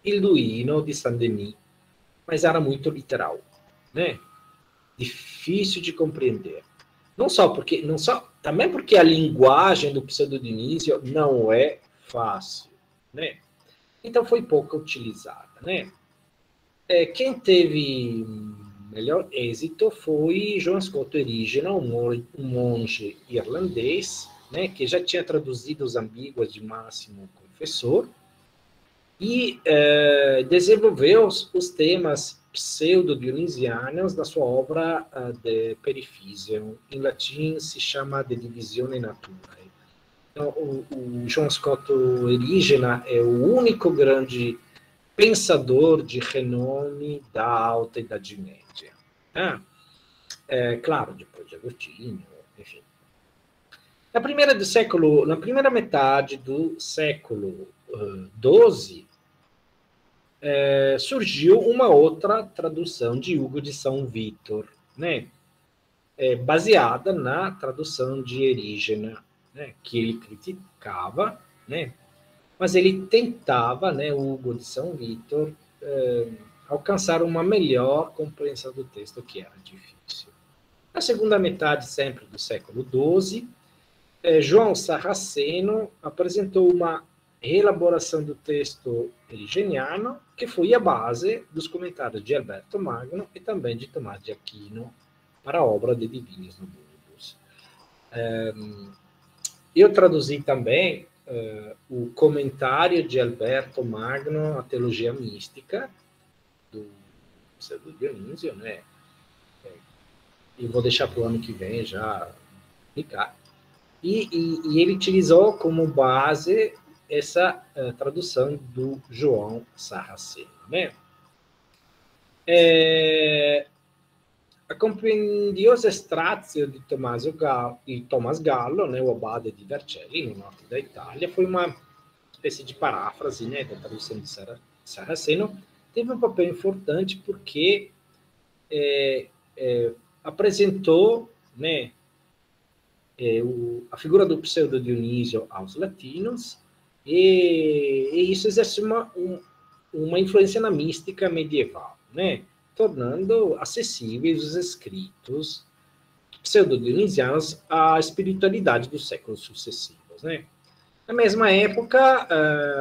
Ilduino de Saint-Denis, mas era muito literal, né? Difícil de compreender. Também porque a linguagem do Pseudo-Dionísio não é fácil, né? Então foi pouco utilizada, né? Quem teve melhor êxito foi João Scott Erigenes, um monge irlandês, né, que já tinha traduzido os ambíguos de Máximo Confessor, e desenvolveu os temas pseudo-dionisianos da sua obra de Periphyseon. Em latim se chama De Divisione Naturae. Então, o John Scott Erigena é o único grande pensador de renome da Alta Idade Média. Claro, depois de Agostinho, enfim. Na primeira metade do século XII, surgiu uma outra tradução de Hugo de São Vítor, né? Baseada na tradução de Erígena, né? Que ele criticava, né? Mas ele tentava, né, Hugo de São Vítor, alcançar uma melhor compreensão do texto, que era difícil. Na segunda metade, sempre do século XII, João Sarraceno apresentou uma reelaboração do texto erigeniano, que foi a base dos comentários de Alberto Magno e também de Tomás de Aquino para a obra de Divinis Nobis. Eu traduzi também o comentário de Alberto Magno à Teologia Mística, do Pseudo Dionísio, né? E vou deixar para o ano que vem já ficar. E ele utilizou como base essa tradução do João Sarraceno, né? A compendiosa Strazio de Thomas Gallo, né, o abade de Vercelli, no norte da Itália, foi uma espécie de paráfrase, né, da tradução de Sarraceno. Teve um papel importante porque apresentou, né, a figura do pseudo Dionísio aos latinos, e isso exerce uma influência na mística medieval, né, tornando acessíveis os escritos pseudo-dionisianos à espiritualidade dos séculos sucessivos, né. Na mesma época,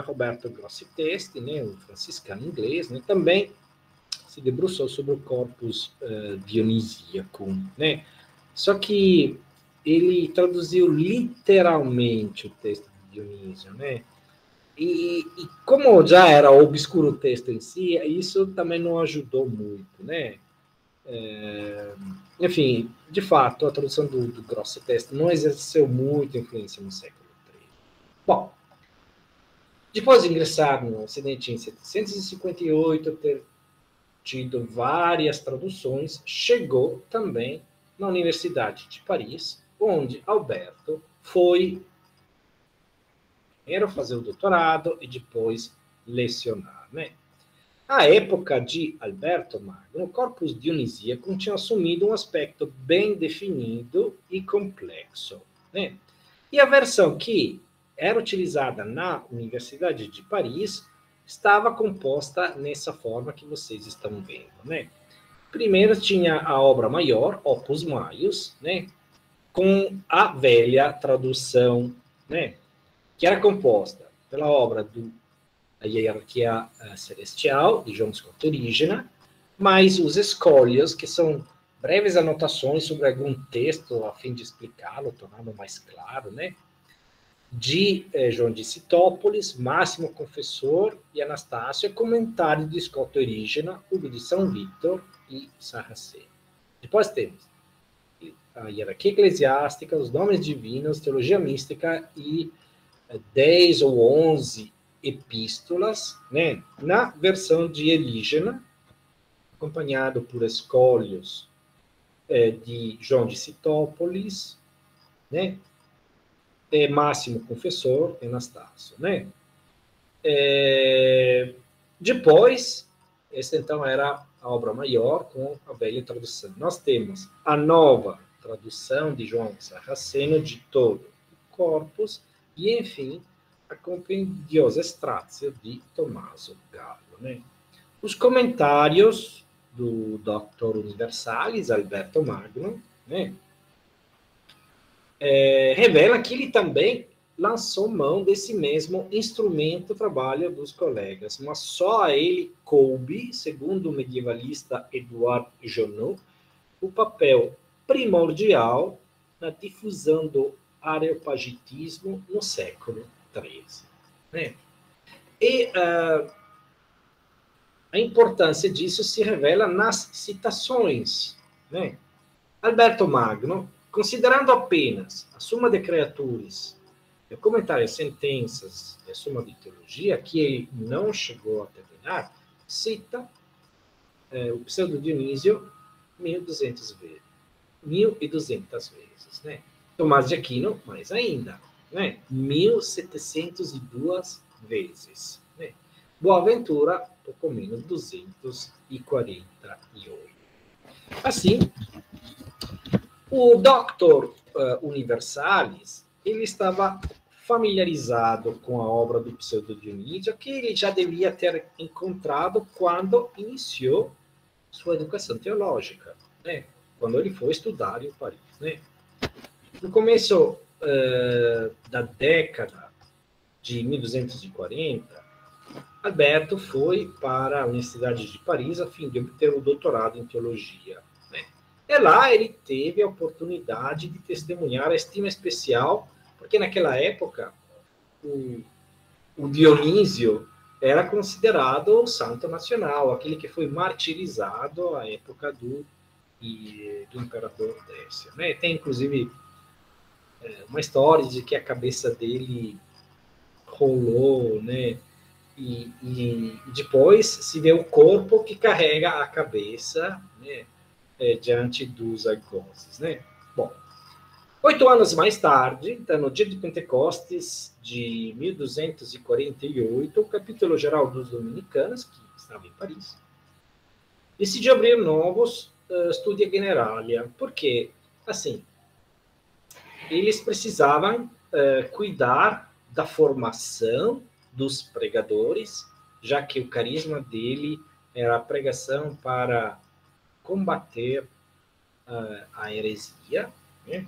Roberto Grossi Testi, né, um franciscano inglês, né, também se debruçou sobre o corpus dionisíaco, né. Só que ele traduziu literalmente o texto de Dionísio, né? E como já era obscuro o texto em si, isso também não ajudou muito, né? Enfim, de fato, a tradução do Grossi Testi não exerceu muita influência no século III. Bom, depois de ingressar no Ocidente em 758, ter tido várias traduções, chegou também na Universidade de Paris, onde Alberto foi primeiro fazer o doutorado e depois lecionar, né? À época de Alberto Magno, o corpus dionisíaco tinha assumido um aspecto bem definido e complexo, né? E a versão que era utilizada na Universidade de Paris estava composta nessa forma que vocês estão vendo, né? Primeiro tinha a obra maior, Opus Maius, né? Com a velha tradução, né, que era composta pela obra da Hierarquia Celestial, de John Scott Erigena, mais os escólios, que são breves anotações sobre algum texto, a fim de explicá-lo, torná-lo mais claro, né, de João de Citópolis, Máximo Confessor e Anastácio, comentário de Scott Erigena, Hugo de São Vítor e Sarraceno. Depois temos a hierarquia eclesiástica, os nomes divinos, teologia mística e 10 ou 11 epístolas, né, na versão de Erigena, acompanhado por escólios de João de Citópolis, né, Máximo Confessor e Anastácio, né. Depois, essa então era a obra maior com a velha tradução. Nós temos a nova tradução de João Sarraceno de todo o corpus e, enfim, a compendiosa Strazio de Tommaso Gallo, né? Os comentários do Doctor Universalis, Alberto Magno, né, revela que ele também lançou mão desse mesmo instrumento trabalho dos colegas, mas só a ele coube, segundo o medievalista Edouard Jonot, o papel primordial na difusão do areopagitismo no século XIII. Né? E a importância disso se revela nas citações. Né? Alberto Magno, considerando apenas a Summa de Creaturis, o comentário às sentenças e a Summa de Teologia, que ele não chegou a terminar, cita o Pseudo Dionísio 1.200 vezes. 1.200 vezes. Né? Tomás de Aquino, mais ainda, né? 1.702 vezes. Né? Boaventura, pouco menos 248. Assim, o Doctor Universalis, ele estava familiarizado com a obra do Pseudo Dionísio, que ele já devia ter encontrado quando iniciou sua educação teológica, né? Quando ele foi estudar em Paris. Né? No começo da década de 1240, Alberto foi para a Universidade de Paris a fim de obter o doutorado em teologia. Né? E lá ele teve a oportunidade de testemunhar a estima especial, porque naquela época o Dionísio era considerado o santo nacional, aquele que foi martirizado à época do imperador Décio. Né? Tem, inclusive, uma história de que a cabeça dele rolou, né? E depois se vê o corpo que carrega a cabeça, né? Diante dos algozes. Né? Bom, 8 anos mais tarde, então, no dia de Pentecostes de 1248, o capítulo geral dos dominicanos, que estava em Paris, decidiu abrir novos Studia Generalia, porque, assim, eles precisavam cuidar da formação dos pregadores, já que o carisma dele era a pregação para combater a heresia. Né?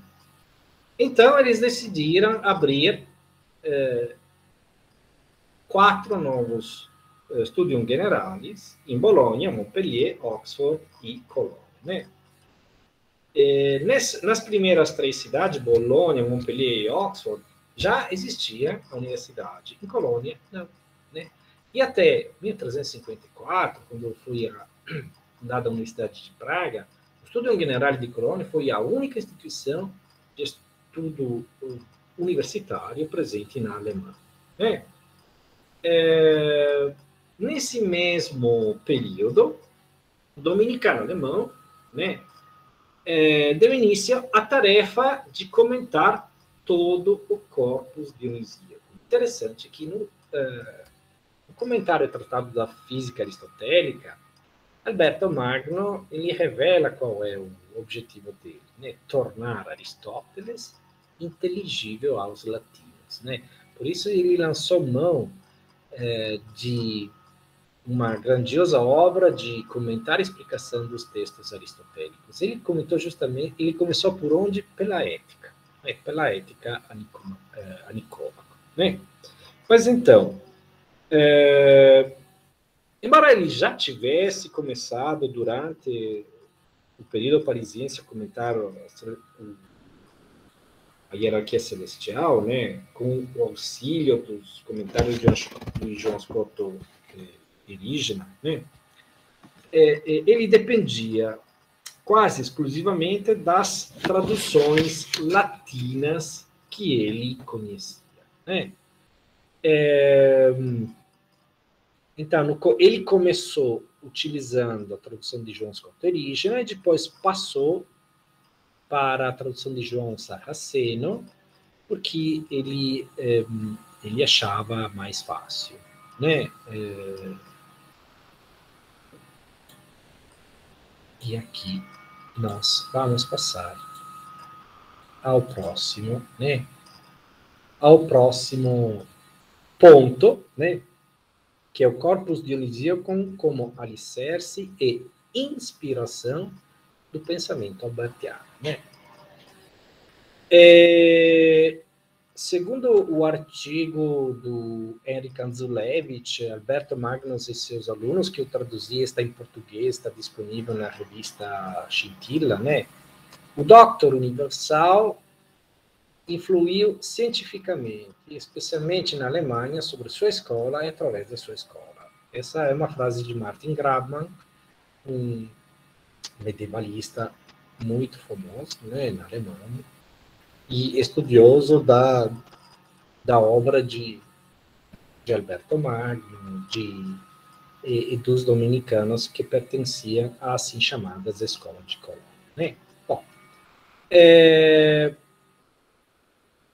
Então, eles decidiram abrir 4 novos Studium Generalis em Bolonha, Montpellier, Oxford e Colônia. Né? Nas primeiras 3 cidades, Bolonha, Montpellier e Oxford, já existia a universidade. Em Colônia, não. Né? E até 1354, quando foi fundada a Universidade de Praga, o Studium Generalis de Colônia foi a única instituição de estudo universitário presente na Alemanha. Né? Nesse mesmo período, o dominicano alemão, né, deu início à tarefa de comentar todo o Corpus Dionisíaco. Interessante que no comentário tratado da física aristotélica, Alberto Magno ele revela qual é o objetivo dele, né? Tornar Aristóteles inteligível aos latinos. Né? Por isso ele lançou mão de uma grandiosa obra de comentário e explicação dos textos aristotélicos. Ele começou por onde? Pela ética. Né? Pela ética anicômaca. Né? Mas então, embora ele já tivesse começado durante o período parisiense a comentar a hierarquia celestial, né, com o auxílio dos comentários de João Scotto Erigena, né, ele dependia quase exclusivamente das traduções latinas que ele conhecia. Né? Então, ele começou utilizando a tradução de João Scotto Erigena e depois passou para a tradução de João Sarraceno, porque ele achava mais fácil. Né? E aqui nós vamos passar ao próximo, né? Ao próximo ponto, né? Que é o Corpus Dionisíaco como alicerce e inspiração do pensamento albertiano. Né? Segundo o artigo do Henryk Anzulewicz, Alberto Magnus e seus alunos, que eu traduzi, está em português, está disponível na revista Scintilla, né? O Doctor Universal influiu cientificamente, especialmente na Alemanha, sobre sua escola e através da sua escola. Essa é uma frase de Martin Grabmann, um medievalista muito famoso, né, na Alemanha, e estudioso da obra de Alberto Magno, e dos dominicanos que pertenciam a assim chamadas escolas de Colônia. Né? Bom,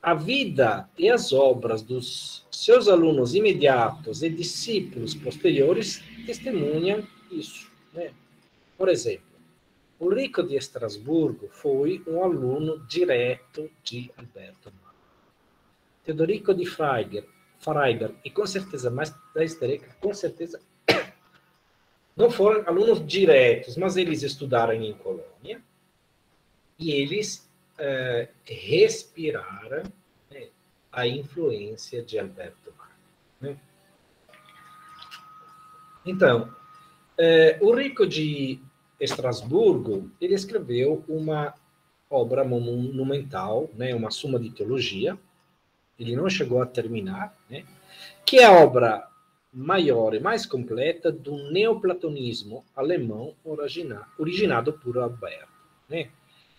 a vida e as obras dos seus alunos imediatos e discípulos posteriores testemunham isso. Né? Por exemplo, Ulrico de Estrasburgo foi um aluno direto de Alberto Magno. Teodorico de Freiberg, e com certeza mais da Esterreca, com certeza não foram alunos diretos, mas eles estudaram em Colônia e eles respiraram, né, a influência de Alberto Magno. Né? Então, Ulrico de Estrasburgo, ele escreveu uma obra monumental, né, uma Suma de Teologia. Ele não chegou a terminar, né, que é a obra maior e mais completa do neoplatonismo alemão originado por Alberto, né,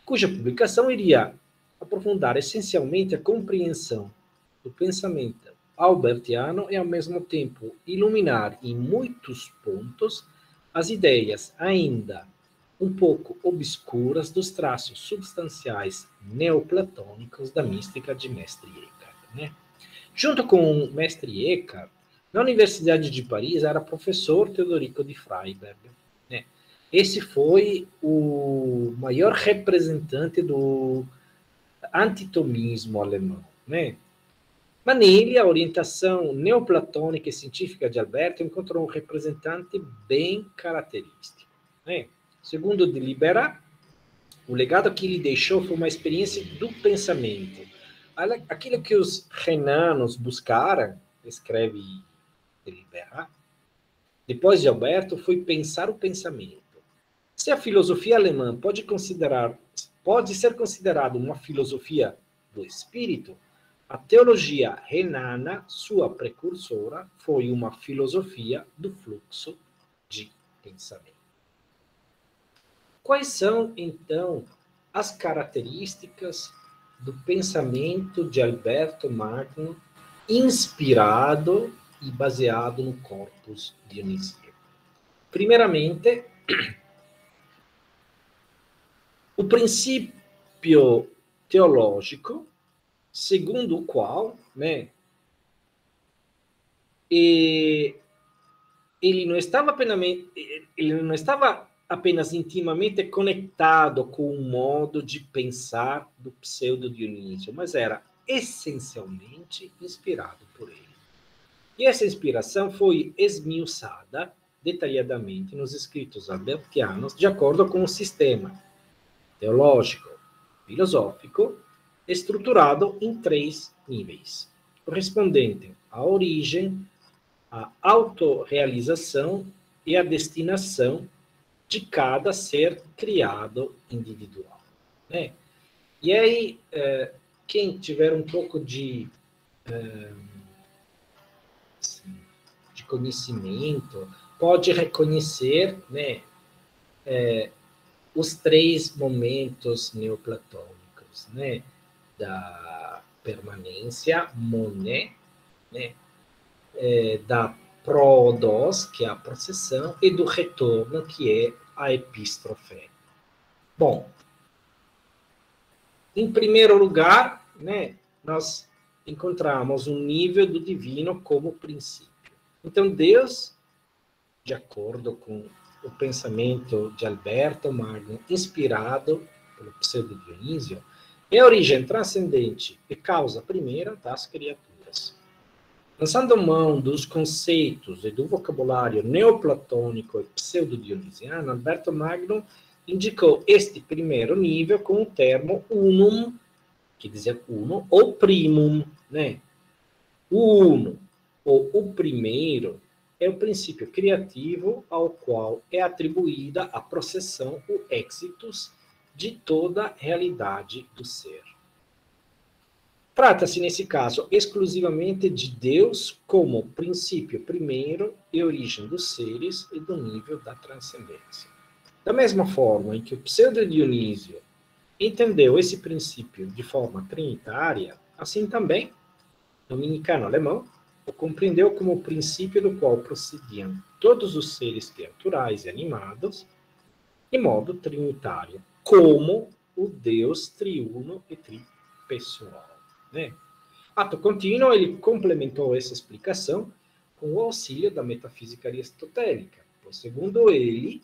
cuja publicação iria aprofundar essencialmente a compreensão do pensamento albertiano e, ao mesmo tempo, iluminar em muitos pontos as ideias ainda um pouco obscuras dos traços substanciais neoplatônicos da mística de Mestre Eckhart. Né? Junto com o Mestre Eckhart, na Universidade de Paris era professor Teodorico de Freiberg. Né? Esse foi o maior representante do antitomismo alemão. Né? Mas nele, a orientação neoplatônica e científica de Alberto encontrou um representante bem característico. Né? Segundo Deliberá, o legado que ele deixou foi uma experiência do pensamento. Aquilo que os renanos buscaram, escreve Deliberá, depois de Alberto, foi pensar o pensamento. Se a filosofia alemã pode ser considerada uma filosofia do espírito, a teologia renana, sua precursora, foi uma filosofia do fluxo de pensamento. Quais são, então, as características do pensamento de Alberto Magno, inspirado e baseado no corpus dionisíaco? Primeiramente, o princípio teológico, segundo o qual, né, ele não estava apenas intimamente conectado com o modo de pensar do pseudo-Dionísio, mas era essencialmente inspirado por ele. E essa inspiração foi esmiuçada detalhadamente nos escritos albertianos, de acordo com o sistema teológico, filosófico, estruturado em 3 níveis, correspondente à origem, à autorrealização e à destinação de cada ser criado individual. Né? E aí, quem tiver um pouco de conhecimento pode reconhecer, né, os 3 momentos neoplatônicos, né, da permanência, moné, né, da prodos, que é a processão, e do retorno, que é a epístrofe. Bom, em primeiro lugar, né, nós encontramos um nível do divino como princípio. Então, Deus, de acordo com o pensamento de Alberto Magno, inspirado pelo pseudo-Dionísio, é a origem transcendente e causa primeira das criaturas. Lançando mão dos conceitos e do vocabulário neoplatônico e pseudo-dionisiano, Alberto Magno indicou este primeiro nível com o termo unum, que dizia uno, ou primum. Né? O uno, ou o primeiro, é o princípio criativo ao qual é atribuída a processão, o exitus, de toda a realidade do ser. Trata-se, nesse caso, exclusivamente de Deus como princípio primeiro e origem dos seres e do nível da transcendência. Da mesma forma em que o pseudo-Dionísio entendeu esse princípio de forma trinitária, assim também o dominicano alemão o compreendeu como o princípio do qual procediam todos os seres criaturais e animados de modo trinitário, como o Deus triuno e tripessoal. Né? Ato contínuo, ele complementou essa explicação com o auxílio da metafísica aristotélica, pois, segundo ele,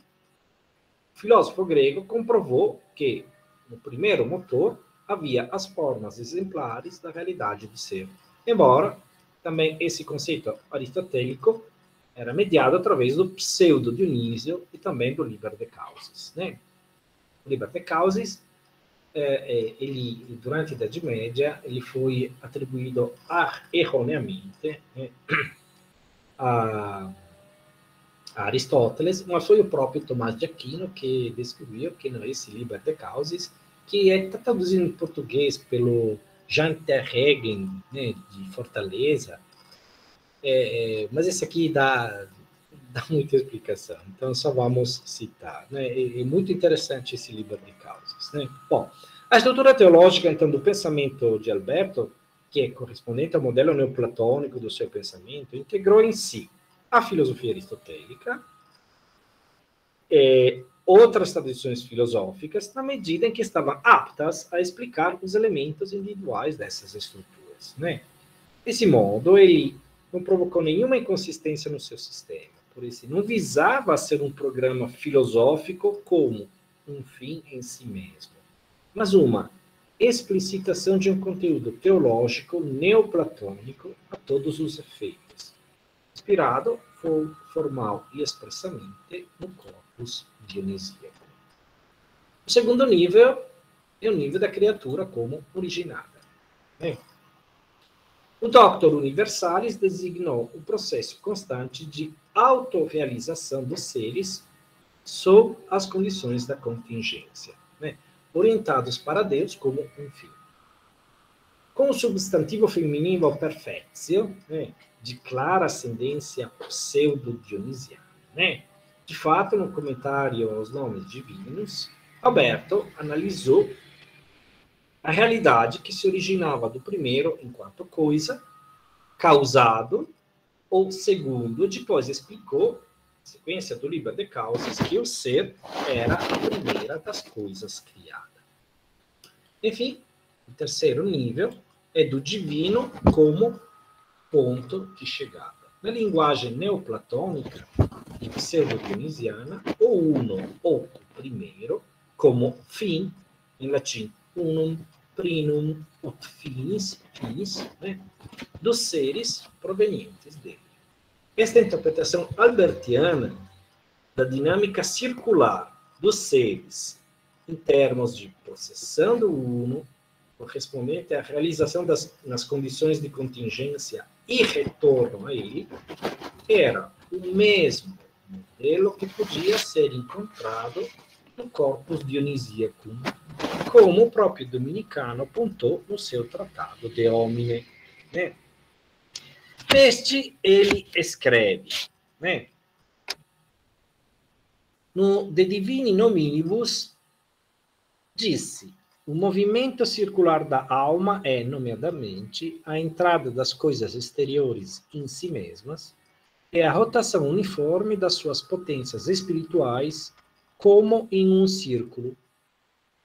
o filósofo grego comprovou que, no primeiro motor, havia as formas exemplares da realidade do ser, embora também esse conceito aristotélico era mediado através do pseudo-Dionísio e também do Liber de Causis. Né? O Liber de Causis, ele, durante a Idade Média, ele foi atribuído erroneamente, né, a Aristóteles, mas foi o próprio Tomás de Aquino que descobriu que esse Liber de Causis, que está traduzido em português pelo Jean Terregen, né, de Fortaleza, mas esse aqui dá muita explicação, então só vamos citar. Né? É muito interessante esse Liber de Causis. Né? Bom, a estrutura teológica, então, do pensamento de Alberto, que é correspondente ao modelo neoplatônico do seu pensamento, integrou em si a filosofia aristotélica, outras tradições filosóficas, na medida em que estavam aptas a explicar os elementos individuais dessas estruturas. Né? Desse modo, ele não provocou nenhuma inconsistência no seu sistema, por isso não visava ser um programa filosófico como um fim em si mesmo, mas uma explicitação de um conteúdo teológico neoplatônico a todos os efeitos, inspirado formal e expressamente no corpus dionisíaco. O segundo nível é o nível da criatura como originada. Né? O Doctor Universalis designou o processo constante de autorrealização dos seres sob as condições da contingência, né? Orientados para Deus como um fim. Com o substantivo feminino perfectio, né, de clara ascendência pseudo-dionisiana. Né? De fato, no comentário aos nomes divinos, Alberto analisou a realidade que se originava do primeiro enquanto coisa, causado, ou segundo, depois explicou, na sequência do Liber de Causis, que o ser era a primeira das coisas criadas. Enfim, o terceiro nível é do divino como ponto de chegada. Na linguagem neoplatônica e pseudo-dionisiana, o uno, ou o primeiro, como fim, em latim, unum, primum, ut finis, né, dos seres provenientes dele. Esta interpretação albertiana da dinâmica circular dos seres em termos de possessão do uno, correspondente à realização nas condições de contingência e retorno a ele, era o mesmo modelo que podia ser encontrado no corpus dionisíaco, como o próprio Dominicano apontou no seu tratado De Homine. Né? Neste, ele escreve, né? No De Divini Nominibus, disse: o movimento circular da alma é, nomeadamente, a entrada das coisas exteriores em si mesmas e a rotação uniforme das suas potências espirituais como em um círculo,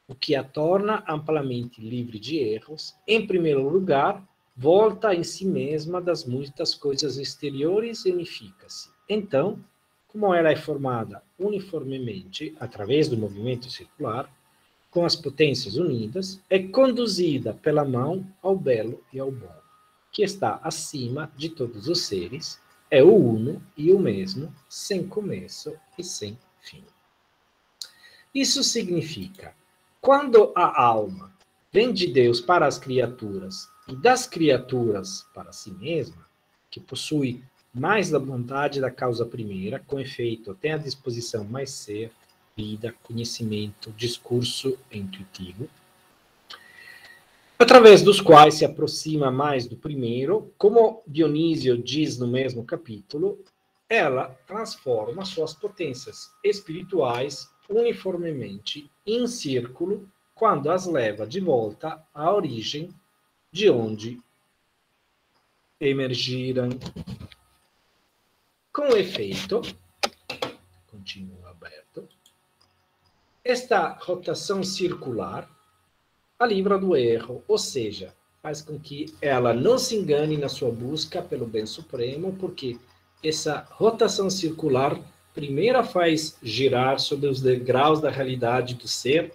o que a torna amplamente livre de erros. Em primeiro lugar, volta em si mesma das muitas coisas exteriores e unifica-se. Então, como ela é formada uniformemente através do movimento circular, com as potências unidas, é conduzida pela mão ao belo e ao bom, que está acima de todos os seres, é o uno e o mesmo, sem começo e sem fim. Isso significa, quando a alma vem de Deus para as criaturas e das criaturas para si mesma, que possui mais da vontade da causa primeira, com efeito tem à disposição mais ser, vida, conhecimento, discurso intuitivo. através dos quais se aproxima mais do primeiro, como Dionísio diz no mesmo capítulo, ela transforma suas potências espirituais uniformemente em círculo quando as leva de volta à origem de onde emergiram. Com efeito, continua Alberto, esta rotação circular a livra do erro, ou seja, faz com que ela não se engane na sua busca pelo bem supremo, porque essa rotação circular primeiro a faz girar sobre os degraus da realidade do ser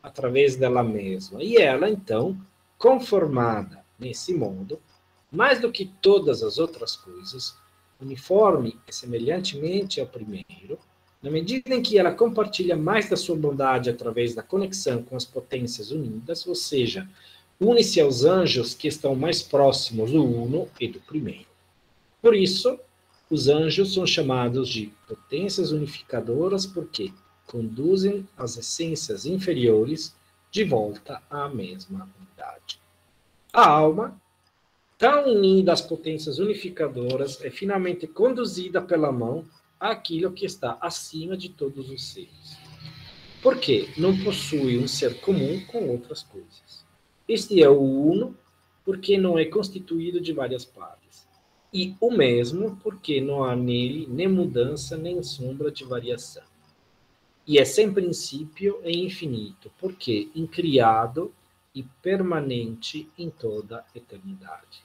através dela mesma. E ela, então, conformada nesse modo, mais do que todas as outras coisas, uniforme e semelhantemente ao primeiro, na medida em que ela compartilha mais da sua bondade através da conexão com as potências unidas, ou seja, une-se aos anjos que estão mais próximos do uno e do primeiro. Por isso, os anjos são chamados de potências unificadoras porque conduzem as essências inferiores de volta à mesma unidade. A alma, tão unida às potências unificadoras, é finalmente conduzida pela mão àquilo que está acima de todos os seres. Porque não possui um ser comum com outras coisas. Este é o uno, porque não é constituído de várias partes. E o mesmo, porque não há nele nem mudança, nem sombra de variação. E é sem princípio e infinito, porque incriado e permanente em toda a eternidade.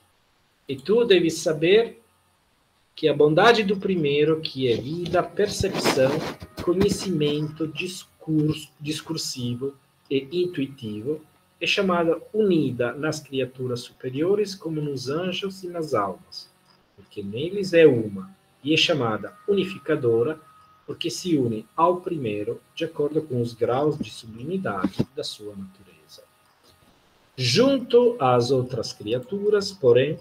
E tu deves saber que a bondade do primeiro, que é vida, percepção, conhecimento, discursivo e intuitivo, é chamada unida nas criaturas superiores como nos anjos e nas almas, porque neles é uma, e é chamada unificadora, porque se une ao primeiro de acordo com os graus de sublimidade da sua natureza. Junto às outras criaturas, porém,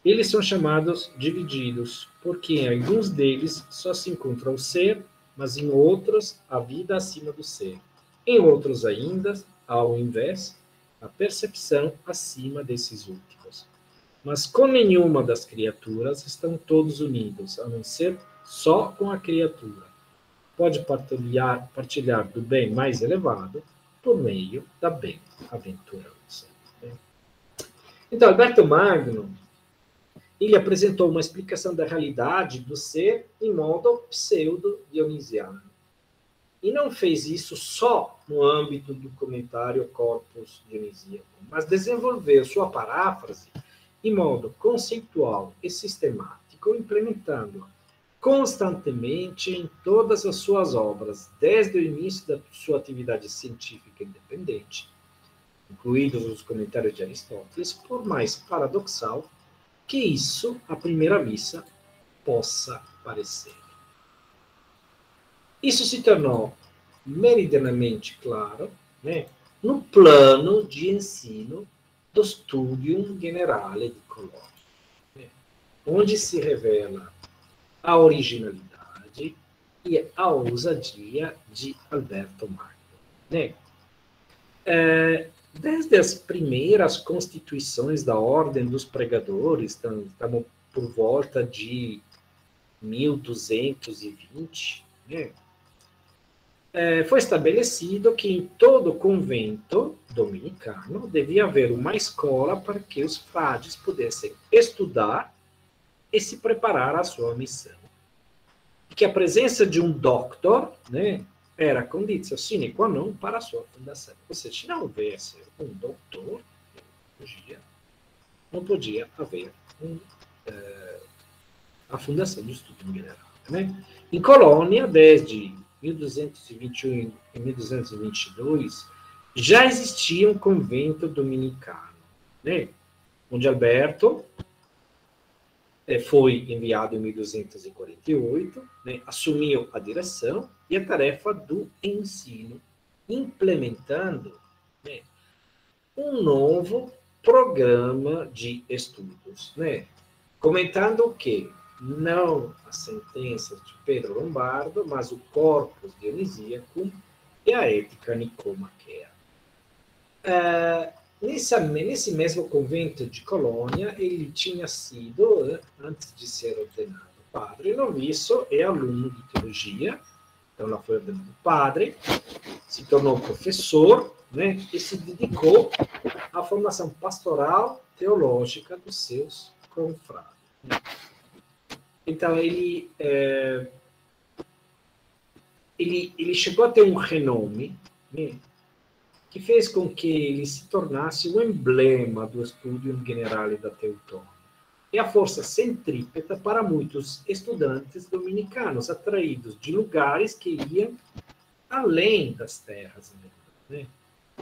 eles são chamados divididos, porque em alguns deles só se encontra o ser, mas em outros a vida acima do ser. Em outros ainda, ao invés, a percepção acima desses últimos. Mas com nenhuma das criaturas estão todos unidos, a não ser só com a criatura. Pode partilhar do bem mais elevado por meio da bem-aventurança. Então, Alberto Magno, ele apresentou uma explicação da realidade do ser em modo pseudo-dionisiano. E não fez isso só no âmbito do comentário Corpus Dionisíaco, mas desenvolveu sua paráfrase em modo conceitual e sistemático, implementando-a constantemente em todas as suas obras, desde o início da sua atividade científica independente, incluídos os comentários de Aristóteles, por mais paradoxal que isso, à primeira vista, possa parecer. Isso se tornou meridianamente claro, né, no plano de ensino do Studium Generale di Colonna, né, onde se revela a originalidade e a ousadia de Alberto Magno. Né? Desde as primeiras constituições da Ordem dos Pregadores, estamos por volta de 1220, né? Foi estabelecido que em todo convento dominicano devia haver uma escola para que os frades pudessem estudar e se preparar à sua missão. E que a presença de um doctor, né, era condição sine qua non para a sua fundação. Ou seja, se não houvesse um doutor em não podia haver a fundação do Estudo General. Né? Em Colônia, desde 1221 e 1222, já existia um convento dominicano, né? Onde Alberto foi enviado em 1248, né? Assumiu a direção e a tarefa do ensino, implementando, né, um novo programa de estudos, né? Comentando que não as sentenças de Pedro Lombardo, mas o Corpus Dionisíaco e a Ética Nicomaquea. nesse mesmo convento de Colônia, ele tinha sido, antes de ser ordenado padre, noviço e aluno de teologia. Então, lá foi ordenado padre, se tornou professor, né, e se dedicou à formação pastoral teológica dos seus confrades. Então, ele chegou a ter um renome, né, que fez com que ele se tornasse o emblema do Studium Generale da Teutônia. E a força centrípeta para muitos estudantes dominicanos, atraídos de lugares que iam além das terras. Né?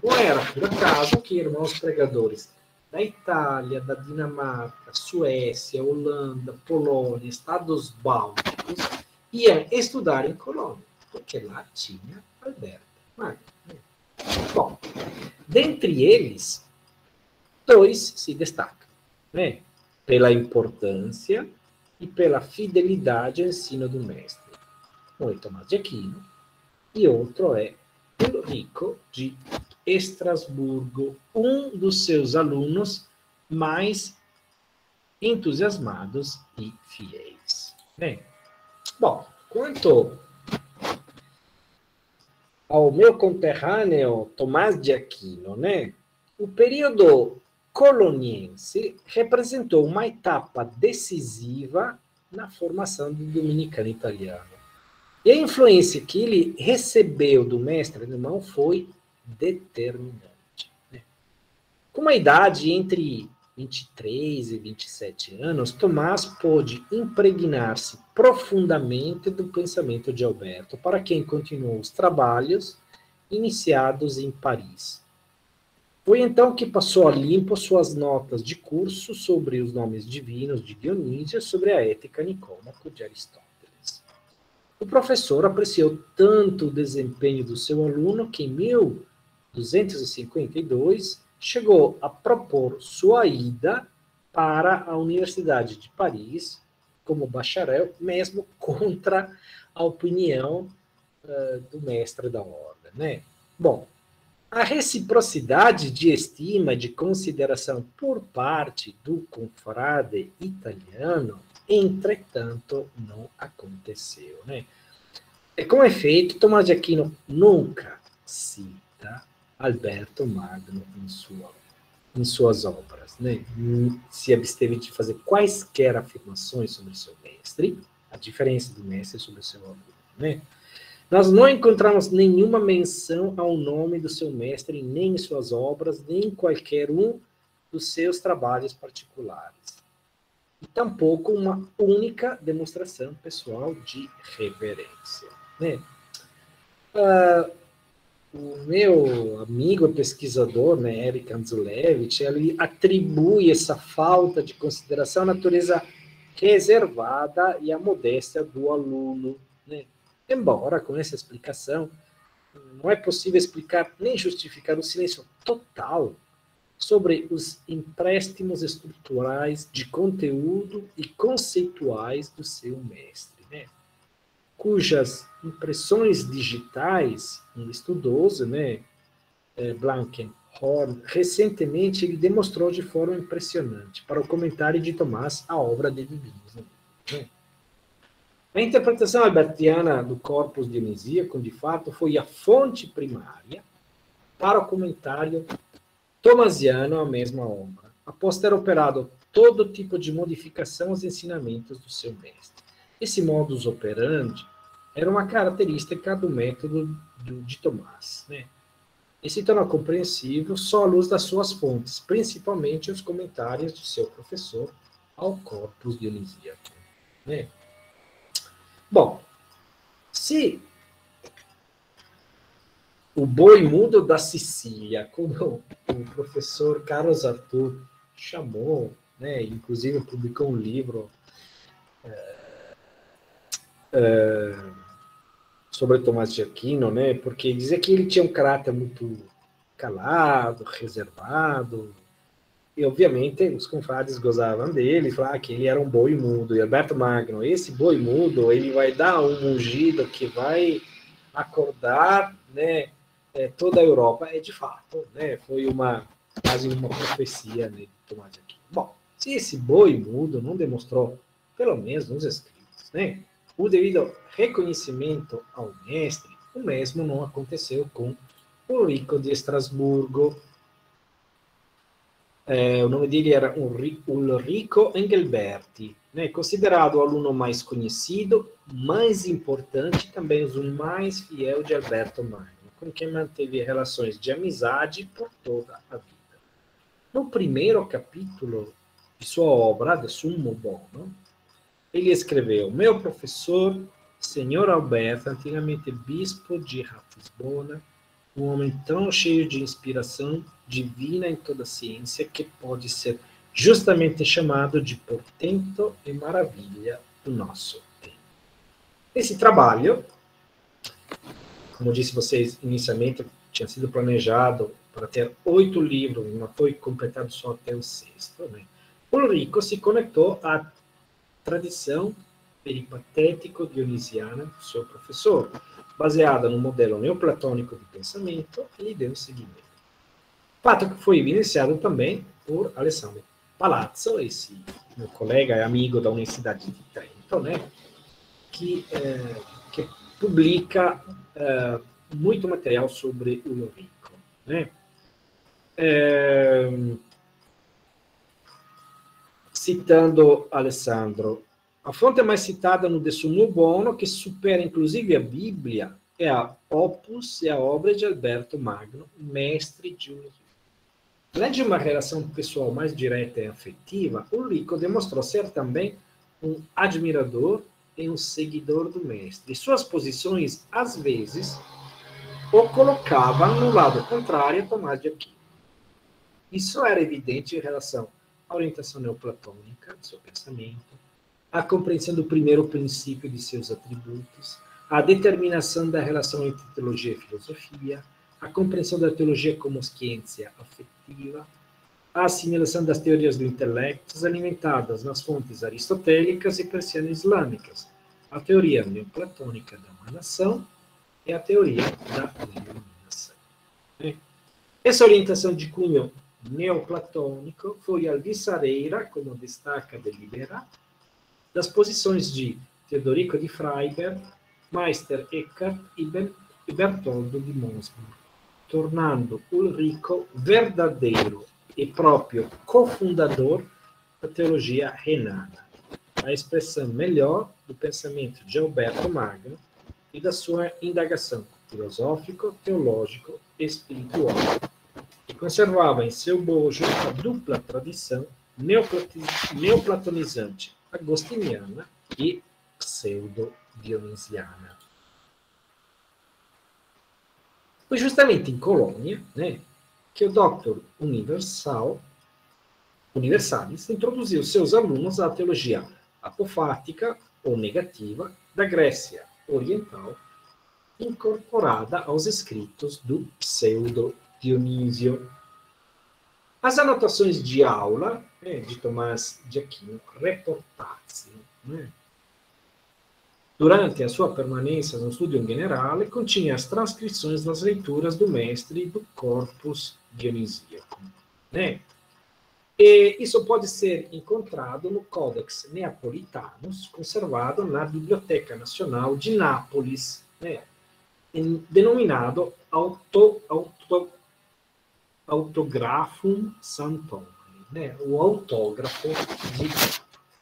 Não era, por acaso, que irmãos pregadores da Itália, da Dinamarca, Suécia, Holanda, Polônia, Estados Bálticos, iam estudar em Colônia, porque lá tinha Alberto Magno. Bom, dentre eles, dois se destacam, né? Pela importância e pela fidelidade ao ensino do mestre. Um é Tomás de Aquino e outro é Ulrico de Estrasburgo, um dos seus alunos mais entusiasmados e fiéis. Bem, bom, quanto ao meu conterrâneo Tomás de Aquino, né? O período coloniense representou uma etapa decisiva na formação do dominicano italiano. E a influência que ele recebeu do mestre alemão foi determinante. Né? Com uma idade entre 23 e 27 anos, Tomás pôde impregnar-se profundamente do pensamento de Alberto, para quem continuou os trabalhos iniciados em Paris. Foi então que passou a limpo suas notas de curso sobre os nomes divinos de Dionísio e sobre a ética nicômaco de Aristóteles. O professor apreciou tanto o desempenho do seu aluno que, em 1252, chegou a propor sua ida para a Universidade de Paris como bacharel, mesmo contra a opinião do mestre da ordem. Né? Bom, a reciprocidade de estima e de consideração por parte do confrade italiano, entretanto, não aconteceu. Né? E, com efeito, Tomás de Aquino nunca cita Alberto Magno em suas obras. Né? Se absteve de fazer quaisquer afirmações sobre seu mestre, a diferença do mestre sobre o seu aluno. Né? Nós não encontramos nenhuma menção ao nome do seu mestre, nem em suas obras, nem em qualquer um dos seus trabalhos particulares. E tampouco uma única demonstração pessoal de reverência. Né? O meu amigo pesquisador, né, Eric Anzulevich, ele atribui essa falta de consideração à natureza reservada e à modéstia do aluno, né? Embora, com essa explicação, não é possível explicar nem justificar o silêncio total sobre os empréstimos estruturais de conteúdo e conceituais do seu mestre, né? Cujas impressões digitais, um estudioso, né, Blankenhorn, recentemente ele demonstrou de forma impressionante para o comentário de Tomás a obra de Divinismo. Né? A interpretação albertiana do corpus dionisíaco, de fato, foi a fonte primária para o comentário tomasiano à mesma obra, após ter operado todo tipo de modificação aos ensinamentos do seu mestre. Esse modus operandi era uma característica do método de Tomás, né? E se torna compreensível só à luz das suas fontes, principalmente os comentários de seu professor ao corpus dionisíaco. Né? Bom, se o boi mudo da Sicília, como o professor Carlos Arthur chamou, né, inclusive publicou um livro sobre Tomás de Aquino, né, porque dizia que ele tinha um caráter muito calado, reservado, e obviamente os confrades gozavam dele, falavam que ele era um boi mudo. E Alberto Magno, esse boi mudo, ele vai dar um mugido que vai acordar, né, toda a Europa. De fato, né, foi uma quase uma profecia, né, de Tomás de Aquino. Bom, se esse boi mudo não demonstrou, pelo menos nos escritos, né, o devido reconhecimento ao mestre, o mesmo não aconteceu com Ulrico de Estrasburgo. O nome dele era Ulrico Engelberti, né, considerado o aluno mais conhecido, mais importante e também o mais fiel de Alberto Magno, com quem manteve relações de amizade por toda a vida. No primeiro capítulo de sua obra, De Summo Bono, ele escreveu: meu professor, senhor Alberto, antigamente bispo de Ratisbona, um homem tão cheio de inspiração divina em toda a ciência que pode ser justamente chamado de portento e maravilha do nosso tempo. Esse trabalho, como disse vocês inicialmente, tinha sido planejado para ter 8 livros, mas foi completado só até o 6º. Né? Ulrico se conectou à tradição peripatético-dionisiana do seu professor, baseada no modelo neoplatônico de pensamento, e lhe deu seguimento. Fato que foi evidenciado também por Alessandro Palazzo, esse meu colega e amigo da Universidade de Trento, né, que publica muito material sobre o Ulrico. Né? Citando Alessandro, a fonte mais citada no De Summo Bono, que supera inclusive a Bíblia, é a Opus e a obra de Alberto Magno, mestre de Ulrico. Além de uma relação pessoal mais direta e afetiva, Ulrico demonstrou ser também um admirador e um seguidor do mestre. E suas posições, às vezes, o colocavam no lado contrário a Tomás de Aquino. Isso era evidente em relação à orientação neoplatônica do seu pensamento, à compreensão do primeiro princípio de seus atributos, à determinação da relação entre teologia e filosofia, à compreensão da teologia como ciência afetiva, à assimilação das teorias do intelecto alimentadas nas fontes aristotélicas e persiano-islâmicas, a teoria neoplatônica da emanação e a teoria da iluminação. Essa orientação de cunho neoplatônico foi alvissareira, como destaca de Libera, das posições de Teodorico de Freiberg, Meister Eckhart e Bertoldo de Monsburg, tornando Ulrico verdadeiro e próprio cofundador da teologia renana, a expressão melhor do pensamento de Alberto Magno e da sua indagação filosófico, teológico e espiritual, e conservava em seu bojo a dupla tradição neoplatonizante agostiniana e pseudo-dionisiana. Foi justamente em Colônia, né, que o Dr. Universalis introduziu seus alunos à teologia apofática ou negativa da Grécia Oriental, incorporada aos escritos do pseudo-Dionísio. As anotações de aula, né, de Tomás de Aquino, reportadas, né, durante a sua permanência no Studium Generale, continha as transcrições das leituras do mestre do Corpus Dionisíaco. Né? E isso pode ser encontrado no Codex Neapolitanus, conservado na Biblioteca Nacional de Nápoles, né, denominado Autographum Santum, né, o autógrafo de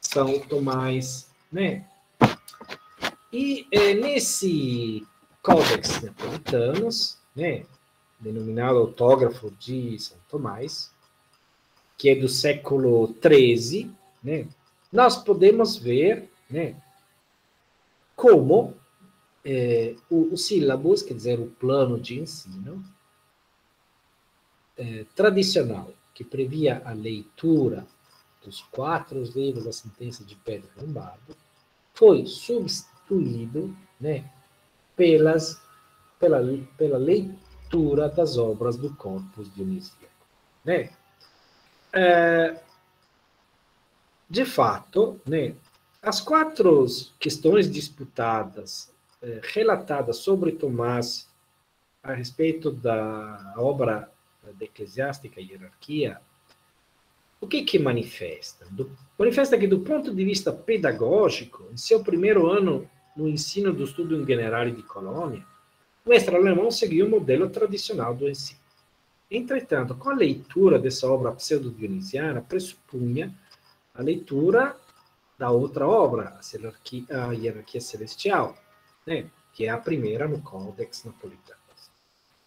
São Tomás. Né? E nesse Codex Neapolitanus, né, denominado Autógrafo de São Tomás, que é do século XIII, né, nós podemos ver, né, como o sílabus, quer dizer, o plano de ensino tradicional, que previa a leitura dos 4 livros da sentença de Pedro Lombardo, foi substituído, né, pela leitura das obras do Corpus Dionisíaco. Né? De fato, né, as 4 questões disputadas, relatadas sobre Tomás a respeito da obra da eclesiástica hierarquia, o que manifesta? Manifesta que, do ponto de vista pedagógico, em seu primeiro ano no ensino do Studium Generale di Colônia, o mestre alemão seguiu o modelo tradicional do ensino. Entretanto, com a leitura dessa obra pseudo-dionisiana, pressupunha a leitura da outra obra, a Hierarquia Celestial, né, que é a primeira no Codex Napolitano.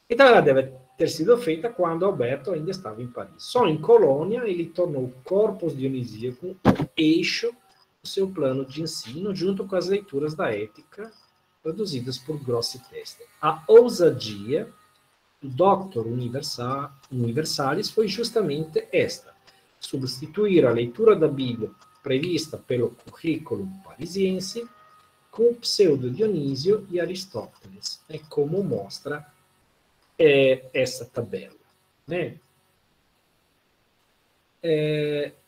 Então, ela deve ter sido feita quando Alberto ainda estava em Paris. Só em Colônia ele tornou o Corpus Dionisíaco um eixo do seu plano de ensino, junto com as leituras da ética produzidas por Grosseteste. A ousadia do Doctor Universalis foi justamente esta: substituir a leitura da Bíblia prevista pelo currículo parisiense com o pseudo Dionísio e Aristóteles, como mostra essa tabela. Né?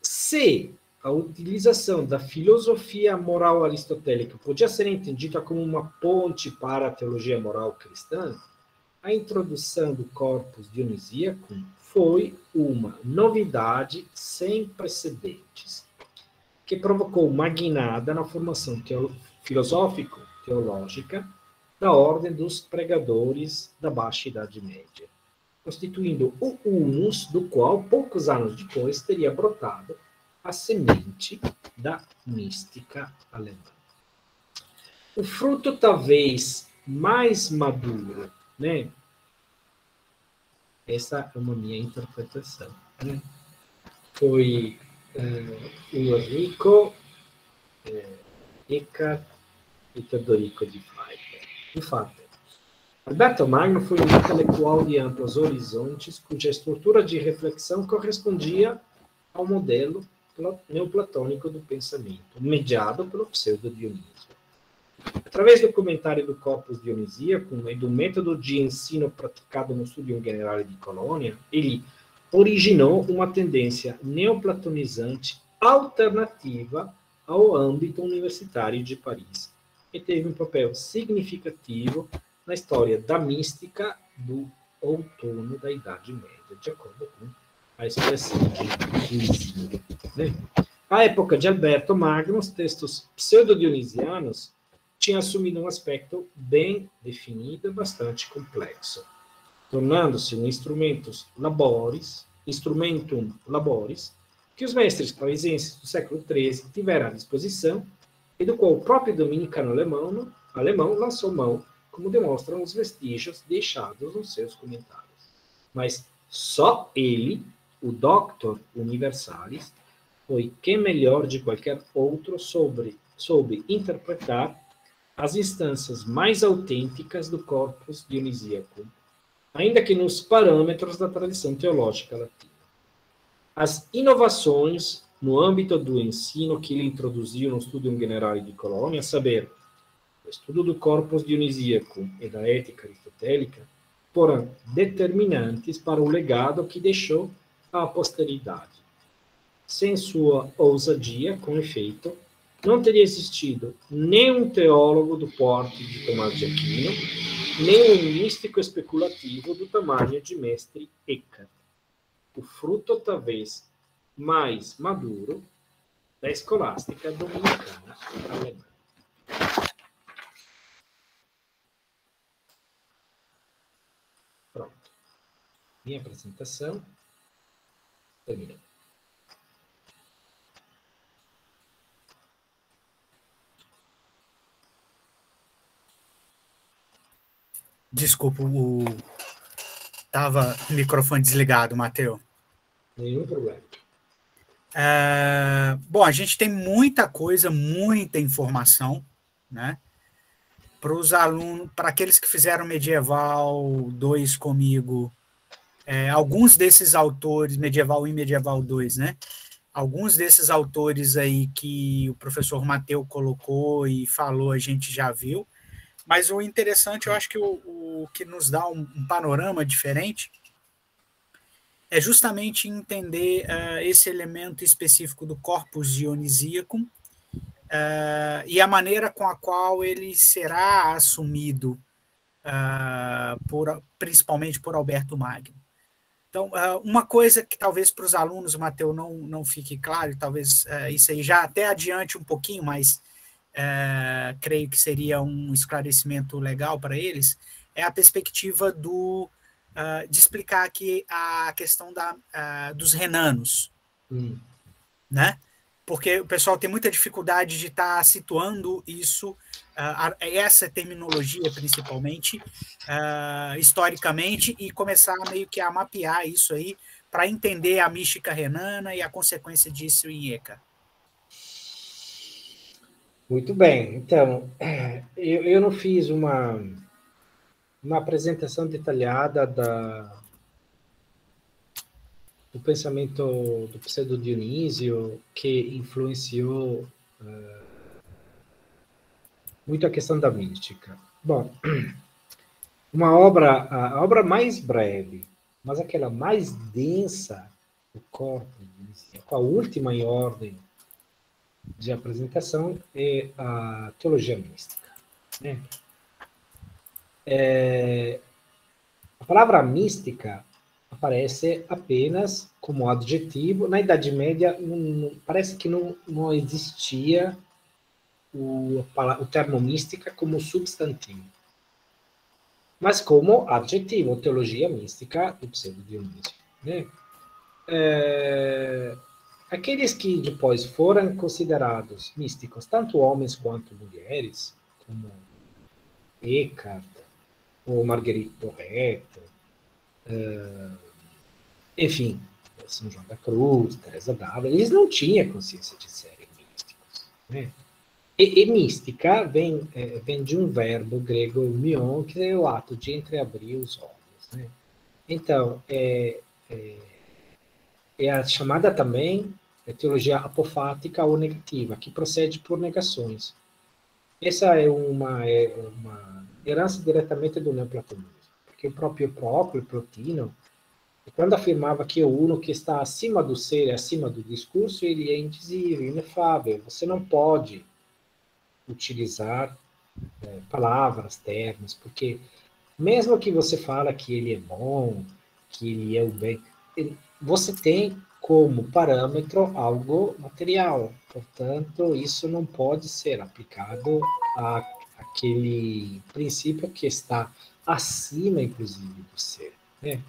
Se a utilização da filosofia moral aristotélica podia ser entendida como uma ponte para a teologia moral cristã, a introdução do Corpus Dionisíaco foi uma novidade sem precedentes, que provocou uma guinada na formação filosófico-teológica da ordem dos pregadores da Baixa Idade Média, constituindo o humus do qual, poucos anos depois, teria brotado a semente da mística alemã. O fruto talvez mais maduro, né? Essa é uma minha interpretação, né? Foi Ulrico Eckart e Teodorico de Pfeiffer. De fato, Alberto Magno foi um intelectual de amplos horizontes, cuja estrutura de reflexão correspondia ao modelo neoplatônico do pensamento, mediado pelo pseudo-Dionísio. Através do comentário do Corpus Dionisíaco e do método de ensino praticado no Studium Generale di Colônia, ele originou uma tendência neoplatonizante alternativa ao âmbito universitário de Paris, que teve um papel significativo na história da mística do outono da Idade Média, de acordo com a expressão de ensino. Né? À época de Alberto Magno, os textos pseudo-dionisianos tinham assumido um aspecto bem definido e bastante complexo, tornando-se um instrumentum laboris, que os mestres parisienses do século XIII tiveram à disposição e do qual o próprio dominicano alemão lançou mão, como demonstram os vestígios deixados nos seus comentários. Mas só ele, o Doctor Universalis, foi quem melhor de qualquer outro soube interpretar as instâncias mais autênticas do Corpus Dionisíaco, ainda que nos parâmetros da tradição teológica latina. As inovações no âmbito do ensino que ele introduziu no Studium Generale di Colônia, a saber, o estudo do Corpus Dionisíaco e da ética aristotélica, foram determinantes para o legado que deixou à posteridade. Sem sua ousadia, com efeito, não teria existido nem um teólogo do porte de Tomás de Aquino, nem um místico especulativo do tamanho de mestre Eckart. O fruto, talvez, mais maduro da escolástica dominicana alemã. Pronto. Minha apresentação terminou. Desculpa, tava o microfone desligado, Matheus. Nenhum problema. Bom, a gente tem muita coisa, muita informação, né? Para os alunos, para aqueles que fizeram Medieval 2 comigo, alguns desses autores, Medieval 1 e Medieval 2, né? Alguns desses autores aí que o professor Matheus colocou e falou, a gente já viu. Mas o interessante, eu acho que o que nos dá um panorama diferente é justamente entender esse elemento específico do Corpus Dionisíaco e a maneira com a qual ele será assumido, principalmente por Alberto Magno. Então, uma coisa que talvez para os alunos, Mateus, não fique claro, e talvez isso aí já até adiante um pouquinho, mas creio que seria um esclarecimento legal para eles, é a perspectiva de explicar aqui a questão dos renanos, né? Porque o pessoal tem muita dificuldade de estar situando isso, essa terminologia principalmente, historicamente, e começar meio que a mapear isso aí para entender a mística renana e a consequência disso em ECA. Muito bem. Então, eu não fiz uma apresentação detalhada do pensamento do Pseudo Dionísio, que influenciou muito a questão da mística. Bom, a obra mais breve, mas aquela mais densa do corpo, a última em ordem de apresentação, é a Teologia Mística, né? A palavra mística aparece apenas como adjetivo. Na Idade Média, parece que não existia o termo mística como substantivo, mas como adjetivo, teologia mística do Pseudo Dionísio, né? Aqueles que depois foram considerados místicos, tanto homens quanto mulheres, como Eckhart, ou Marguerite Porete, enfim, São João da Cruz, Teresa d'Ávila, eles não tinham consciência de serem místicos, né? E mística vem de um verbo grego mion, que é o ato de entreabrir os olhos, né? Então, é a chamada também teologia apofática ou negativa, que procede por negações. Essa é uma herança diretamente do neoplatonismo, porque o próprio Proclo, Plotino, quando afirmava que o uno que está acima do ser, acima do discurso, ele é indizível, inefável. Você não pode utilizar palavras, termos, porque mesmo que você fala que ele é bom, que ele é o bem, você tem como parâmetro algo material. Portanto, isso não pode ser aplicado àquele princípio que está acima, inclusive, do ser, né?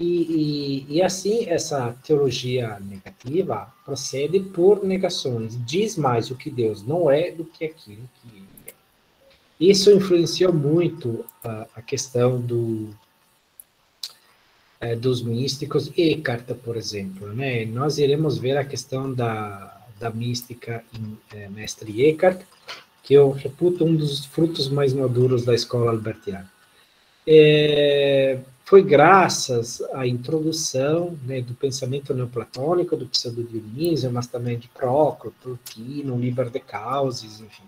E assim, essa teologia negativa procede por negações. Diz mais o que Deus não é do que aquilo que ele é. Isso influenciou muito a questão dos místicos. Eckhart, por exemplo, né? Nós iremos ver a questão da mística em Mestre Eckhart, que eu reputo um dos frutos mais maduros da escola albertiana. Foi graças à introdução, né, do pensamento neoplatônico, do Pseudo Dionísio, mas também de Proclo, Plotino, Liber de Causis, enfim,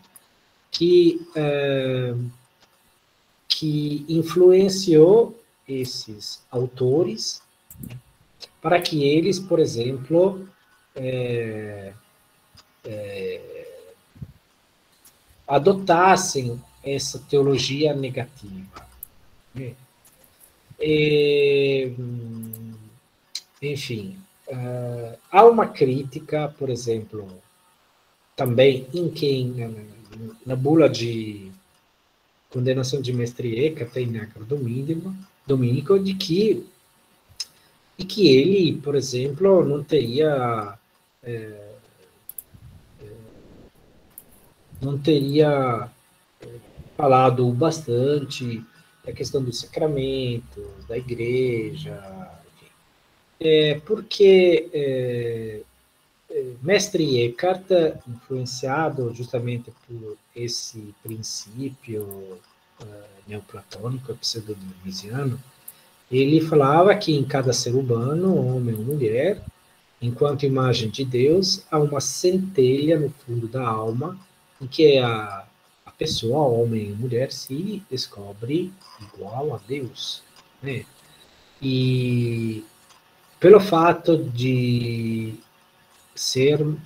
que influenciou esses autores para que eles, por exemplo, adotassem essa teologia negativa, né? Enfim, há uma crítica, por exemplo, também na bula de condenação de Mestre Eckhart em Necro Domínico, de que ele, por exemplo, não teria falado bastante da questão dos sacramentos, da igreja, enfim. Porque Mestre Eckhart, influenciado justamente por esse princípio neoplatônico, pseudo-dionisiano, ele falava que em cada ser humano, homem ou mulher, enquanto imagem de Deus, há uma centelha no fundo da alma, em que a pessoa, homem ou mulher, se descobre igual a Deus, né? E pelo fato de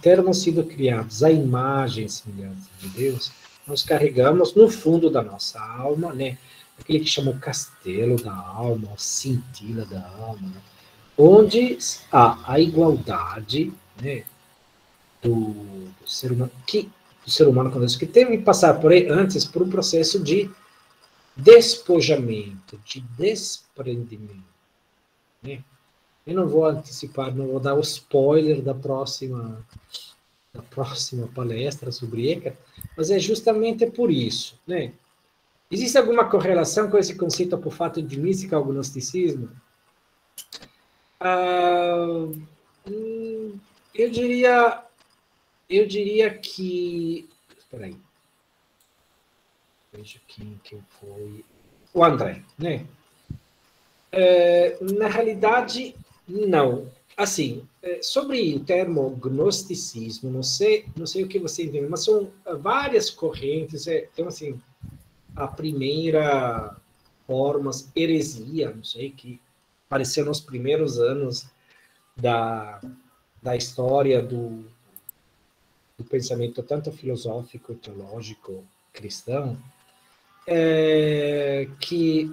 termos sido criados à imagem e semelhança de Deus, nós carregamos no fundo da nossa alma, né, aquele que chama o castelo da alma, a cintila da alma, né, onde há a igualdade, né, do ser humano, do ser humano com Deus, que teve que passar antes por um processo de despojamento, de desprendimento. Né? Eu não vou antecipar, não vou dar o spoiler da próxima palestra sobre Eckhart, mas é justamente por isso. Né? Existe alguma correlação com esse conceito por fato de mística ao gnosticismo? Eu diria que... Espera aí. Veja quem foi... O André, né? Na realidade, não. Assim, sobre o termo gnosticismo, não sei o que você entende, mas são várias correntes. Então, assim, a primeira forma, heresia, não sei, que apareceu nos primeiros anos da história do pensamento tanto filosófico, teológico, cristão, que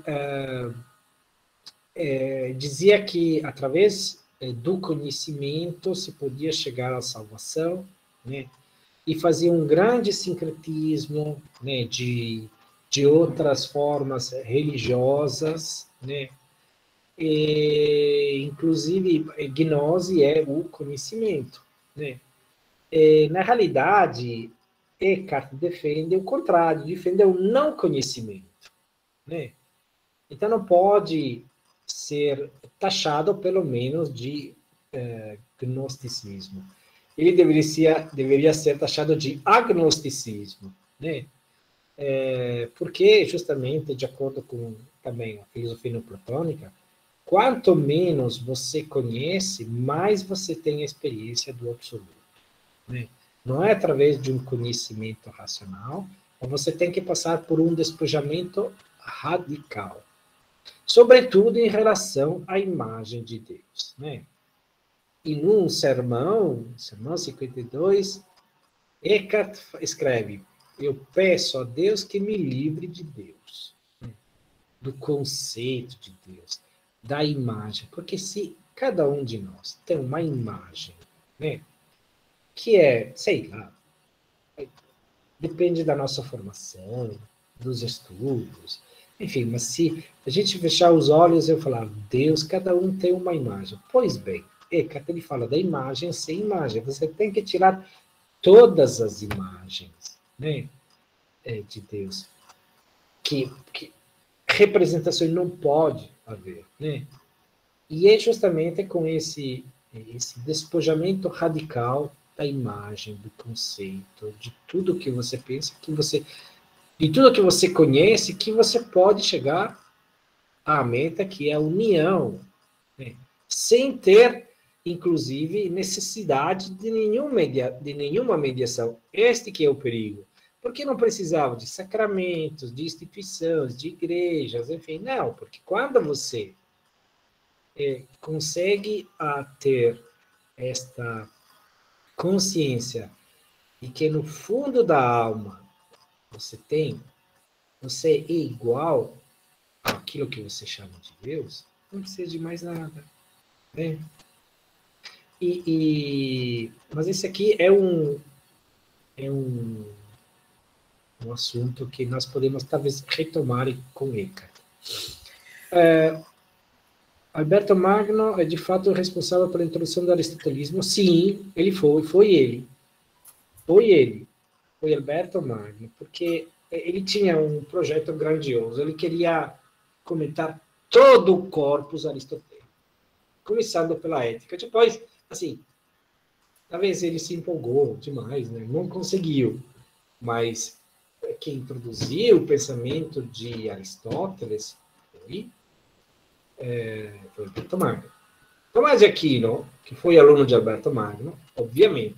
dizia que através do conhecimento se podia chegar à salvação, né? E fazia um grande sincretismo, né, de outras formas religiosas, né? E, inclusive, gnose é o conhecimento, né? Na realidade, Eckhart defende o contrário, defende o não conhecimento, né? Então, não pode ser taxado, pelo menos, de gnosticismo. Ele deveria ser taxado de agnosticismo, né? Porque, justamente, de acordo com também a filosofia neoplatônica, quanto menos você conhece, mais você tem a experiência do absoluto. Né? Não é através de um conhecimento racional, mas você tem que passar por um despojamento radical. Sobretudo em relação à imagem de Deus. Né? E num sermão 52, Eckhart escreve: eu peço a Deus que me livre de Deus, né? Do conceito de Deus, da imagem. Porque se cada um de nós tem uma imagem, né, que sei lá, depende da nossa formação, dos estudos, enfim, mas se a gente fechar os olhos e falar, Deus, cada um tem uma imagem. Pois bem, Eckhart, ele fala da imagem sem imagem. Você tem que tirar todas as imagens, né, de Deus. Que representação não pode haver, né? E é justamente com esse despojamento radical da imagem, do conceito, de tudo que você pensa, de tudo que você conhece, que você pode chegar à meta, que é a união, né? Sem ter, inclusive, necessidade de nenhuma mediação. Este que é o perigo. Porque não precisava de sacramentos, de instituições, de igrejas, enfim, não, porque quando você consegue ter esta consciência de que no fundo da alma você é igual àquilo que você chama de Deus, não precisa de mais nada, né? Mas esse aqui é um assunto que nós podemos talvez retomar com Eckhart. Alberto Magno é de fato responsável pela introdução do aristotelismo? Sim, ele foi ele. Foi Alberto Magno, porque ele tinha um projeto grandioso, ele queria comentar todo o corpus aristotélico, começando pela ética. Depois, assim, talvez ele se empolgou demais, né? Não conseguiu, mas quem introduziu o pensamento de Aristóteles foi Alberto Magno. Tomás de Aquino, que foi aluno de Alberto Magno, obviamente,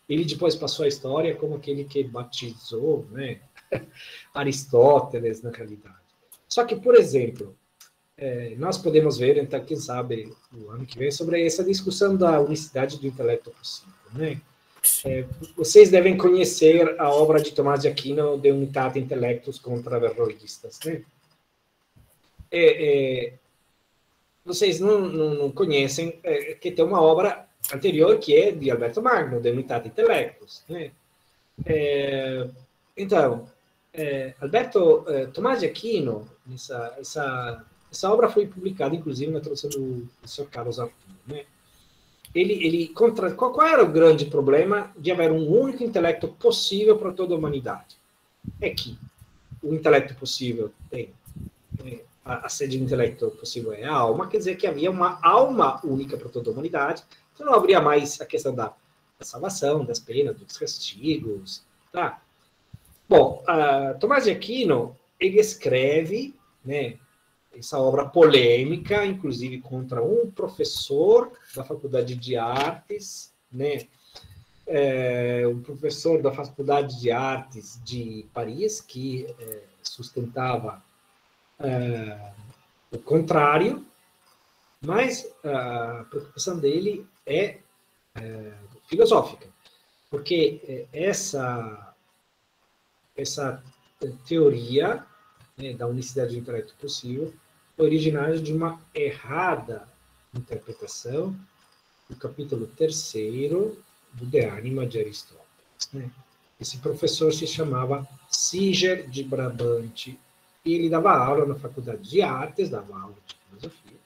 ele depois passou a história como aquele que batizou, né, Aristóteles, na realidade. Só que, por exemplo, nós podemos ver, então, quem sabe, no ano que vem, sobre essa discussão da unicidade do intelecto possível, né? Vocês devem conhecer a obra de Tomás de Aquino, De Unitate Intellectus contra Averroistas, né? vocês não conhecem, que tem uma obra anterior que é de Alberto Magno, De Unitate Intellectus, né? Então, Tomás de Aquino, essa obra foi publicada, inclusive, na tradução do Sr. Carlos Arturo, né? Qual era o grande problema de haver um único intelecto possível para toda a humanidade? É que o intelecto possível tem a sede do intelecto possível é a alma, quer dizer que havia uma alma única para toda a humanidade, então não haveria mais a questão da salvação, das penas, dos castigos, tá? Bom, Tomás de Aquino, ele escreve, né, essa obra polêmica, inclusive contra um professor da Faculdade de Artes, né, um professor da Faculdade de Artes de Paris, que sustentava o contrário, mas a preocupação dele é filosófica, porque essa teoria, né, da unicidade do intelecto possível foi originária de uma errada interpretação do capítulo 3º do De Anima de Aristóteles, né? Esse professor se chamava Siger de Brabante, e ele dava aula na Faculdade de Artes, dava aula de filosofia,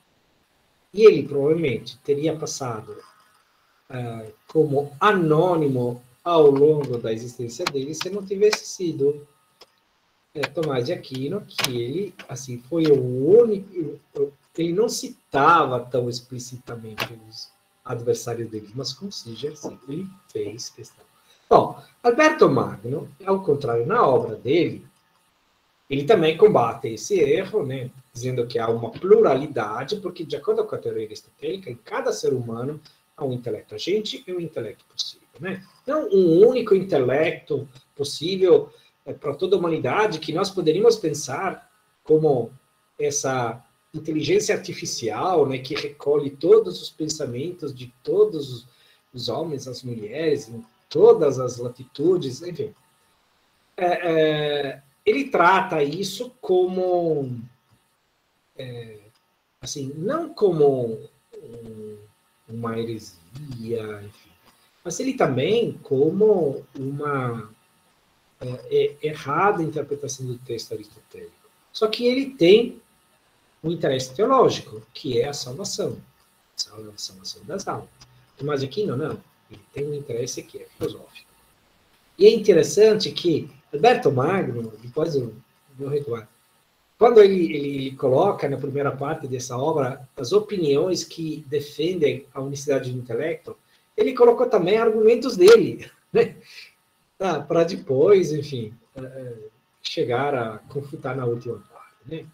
e ele provavelmente teria passado como anônimo ao longo da existência dele se não tivesse sido Tomás de Aquino, que ele assim, foi o único, ele não citava tão explicitamente os adversários dele, mas com Siger, sim, ele fez questão. Bom, Alberto Magno, ao contrário, na obra dele, ele também combate esse erro, né, dizendo que há uma pluralidade, porque, de acordo com a teoria aristotélica, em cada ser humano há um intelecto agente e um intelecto possível, né? Não um único intelecto possível para toda a humanidade, que nós poderíamos pensar como essa inteligência artificial, né, que recolhe todos os pensamentos de todos os homens, as mulheres, em todas as latitudes, enfim. Ele trata isso como, assim, não como uma heresia, enfim, mas ele também como uma errada interpretação do texto aristotélico. Só que ele tem um interesse teológico, que é a salvação das almas. Tomás de Aquino, não. Ele tem um interesse que é filosófico. E é interessante que Alberto Magno, depois eu vou retomar, quando ele coloca na primeira parte dessa obra as opiniões que defendem a unicidade do intelecto, ele colocou também argumentos dele, né? Para depois, enfim, chegar a confutar na última parte, né?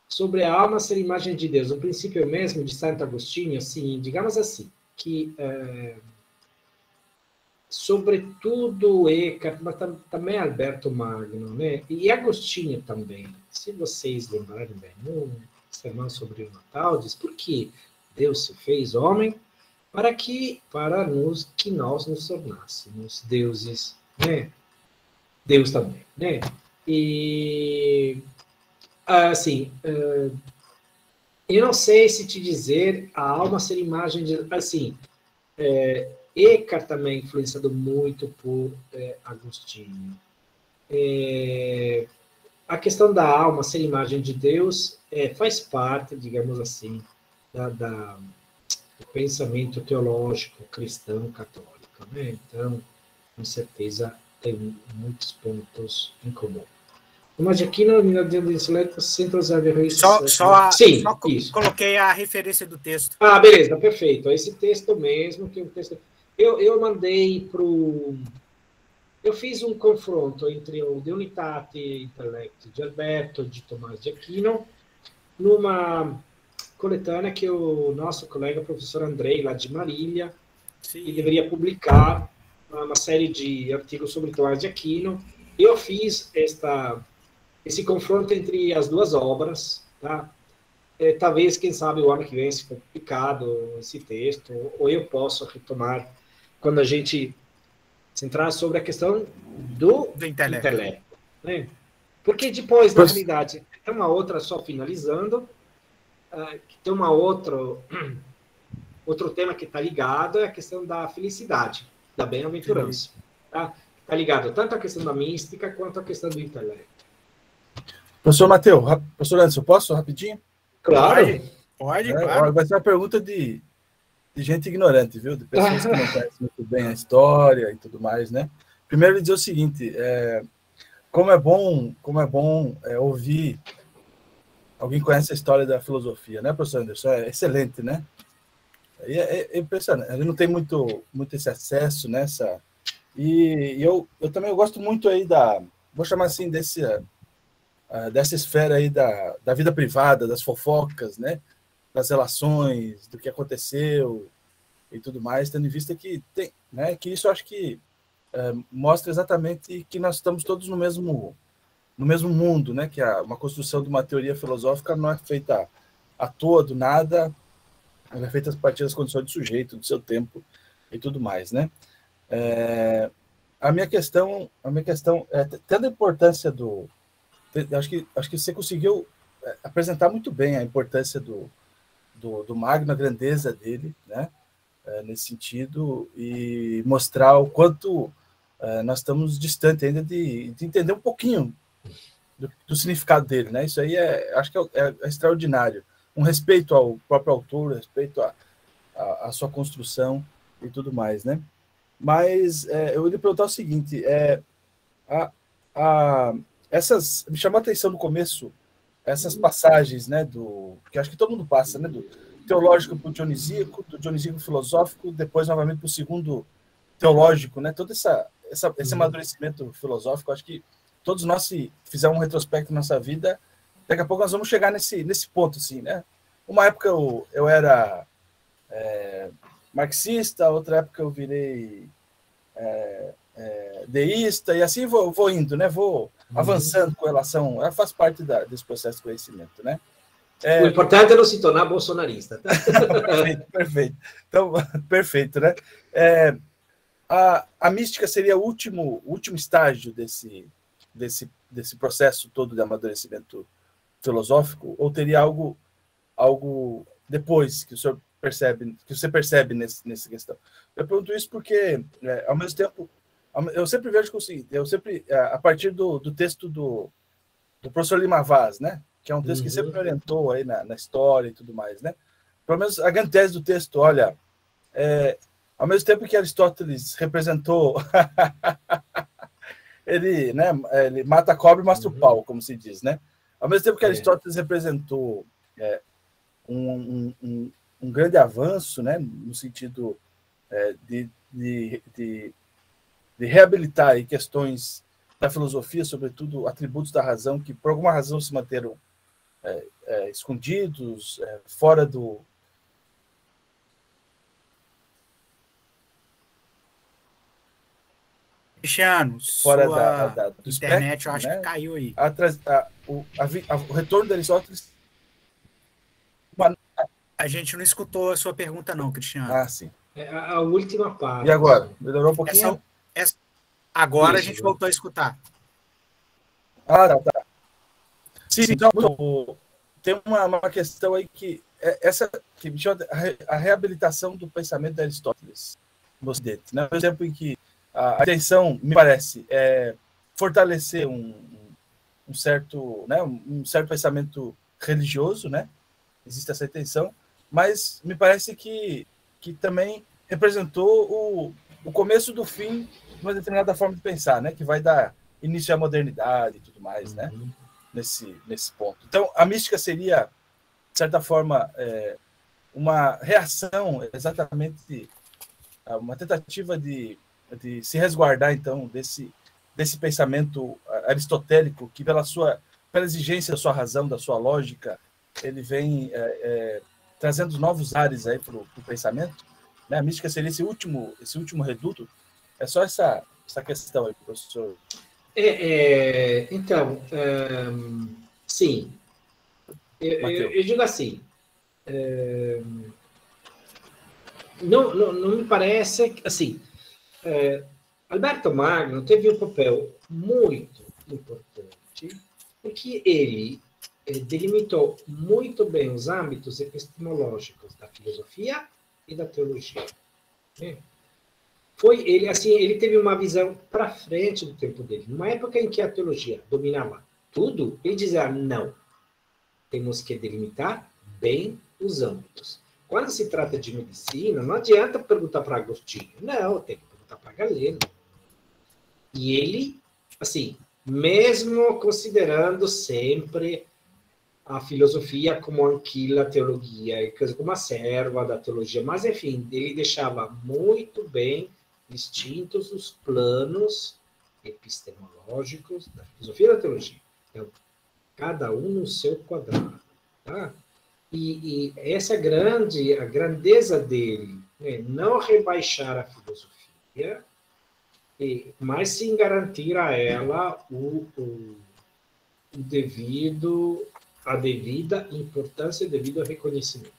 Sobre a alma ser imagem de Deus, o princípio mesmo de Santo Agostinho, assim, digamos assim, que sobretudo Eckhart, mas também Alberto Magno, né? E Agostinho também. Se vocês lembrarem bem, no sermão sobre o Natal, diz, porque Deus se fez homem para que nós nos tornássemos deuses, né? Deus também, né? E, assim, eu não sei se te dizer a alma ser imagem de... Assim, Eckhart também é influenciado muito por Agostinho. A questão da alma ser imagem de Deus faz parte, digamos assim, do pensamento teológico cristão católico, né? Então, com certeza, tem muitos pontos em comum. Mas aqui na unidade de intelecto, sempre usar Sim, isso. Coloquei a referência do texto. Beleza, perfeito. Esse texto mesmo, que é um texto... Eu mandei para o... Eu fiz um confronto entre o De Unitate Intellecti de Alberto de Tomás de Aquino, numa coletânea que o nosso colega professor Andrei, lá de Marília, que deveria publicar uma série de artigos sobre Tomás de Aquino. Eu fiz esse confronto entre as duas obras, tá? Talvez, quem sabe, o ano que vem, se for publicado esse texto, ou eu posso retomar quando a gente centrar sobre a questão do intelecto, né? Porque depois, na realidade, é uma outra, só finalizando, que tem outro tema que está ligado, é a questão da felicidade, da bem-aventurança. Tá? Está ligado tanto à questão da mística quanto à questão do intelecto. Professor Matheus, professor Anderson, posso rapidinho? Claro. Pode, claro. Vai ser uma pergunta de gente ignorante, viu? De pessoas que não conhecem muito bem a história e tudo mais, né? Primeiro, ele diz o seguinte, como é bom ouvir alguém que conhece a história da filosofia, né, professor Anderson? É excelente, né? É impressionante. Ele não tem muito esse acesso nessa... E eu também gosto muito aí vou chamar assim, dessa esfera aí da vida privada, das fofocas, né? Das relações, do que aconteceu e tudo mais, tendo em vista que tem, né? Que isso eu acho que mostra exatamente que nós estamos todos no mesmo mundo, né? Que uma construção de uma teoria filosófica não é feita à toa, do nada, ela é feita a partir das condições do sujeito, do seu tempo e tudo mais, né? A minha questão é, tendo a importância acho que você conseguiu apresentar muito bem a importância do Magno, a grandeza dele, né? Nesse sentido, e mostrar o quanto nós estamos distante ainda de entender um pouquinho do significado dele, né? Isso aí acho que é extraordinário. Um respeito ao próprio autor, respeito à sua construção e tudo mais, né? Mas eu ia perguntar o seguinte, me chamou a atenção no começo essas passagens, né, que acho que todo mundo passa, né, do teológico para o dionisíaco, do dionisíaco filosófico, depois novamente para o segundo teológico, né, todo esse amadurecimento filosófico. Acho que todos nós, se fizermos um retrospecto na nossa vida, daqui a pouco nós vamos chegar nesse ponto, assim, né? Uma época eu era marxista, outra época eu virei deísta, e assim vou indo, né? Vou avançando com relação... Faz parte desse processo de conhecimento, né? O importante é não se tornar bolsonarista. Tá? Perfeito. Então, perfeito, né? A mística seria o último estágio desse processo todo de amadurecimento filosófico, ou teria algo depois que você percebe nessa questão? Eu pergunto isso porque, ao mesmo tempo, eu sempre vejo que o seguinte, a partir do texto do professor Lima Vaz, né? Que é um texto que sempre me orientou aí na história e tudo mais, né? Pelo menos a grande tese do texto, olha, ao mesmo tempo que Aristóteles representou ele mata a cobra e mostra o pau, como se diz, né? Ao mesmo tempo que Aristóteles representou um grande avanço, né, no sentido de reabilitar aí questões da filosofia, sobretudo atributos da razão, que por alguma razão se manteram escondidos, fora do... Cristiano, fora do internet, espectro, eu acho, né? Que caiu aí. O retorno de Aristóteles... A gente não escutou a sua pergunta, não, Cristiano. Ah, sim. A última parte. E agora? Melhorou um pouquinho? Agora a gente voltou a escutar. Tá. Sim, então, tem uma questão aí que me chama a reabilitação do pensamento de Aristóteles no Ocidente, né? Ao mesmo tempo em que a intenção, me parece, é fortalecer um certo pensamento religioso, né? Existe essa intenção, mas me parece que também representou o começo do fim de uma determinada forma de pensar, né? Que vai dar início à modernidade e tudo mais, né? Nesse ponto. Então, a mística seria, de certa forma, uma reação, exatamente, uma tentativa de se resguardar, então, desse pensamento aristotélico, que pela exigência da sua razão, da sua lógica, ele vem trazendo novos ares aí para o pensamento, né? A mística seria esse último reduto. É só essa questão aí, professor. Então, sim. Eu digo assim, não me parece assim. Alberto Magno teve um papel muito importante, porque ele delimitou muito bem os âmbitos epistemológicos da filosofia e da teologia. Ele teve uma visão para frente do tempo dele. Numa época em que a teologia dominava tudo, ele dizia, não, temos que delimitar bem os âmbitos. Quando se trata de medicina, não adianta perguntar para Agostinho, não, tem que perguntar para Galeno. E ele, assim, mesmo considerando sempre a filosofia como anquila teologia, como a serva da teologia, mas, enfim, ele deixava muito bem distintos os planos epistemológicos da filosofia e da teologia. Então, cada um no seu quadrado. Tá? E essa a grandeza dele, né? Não rebaixar a filosofia, mas sim garantir a ela a devida importância e o devido reconhecimento.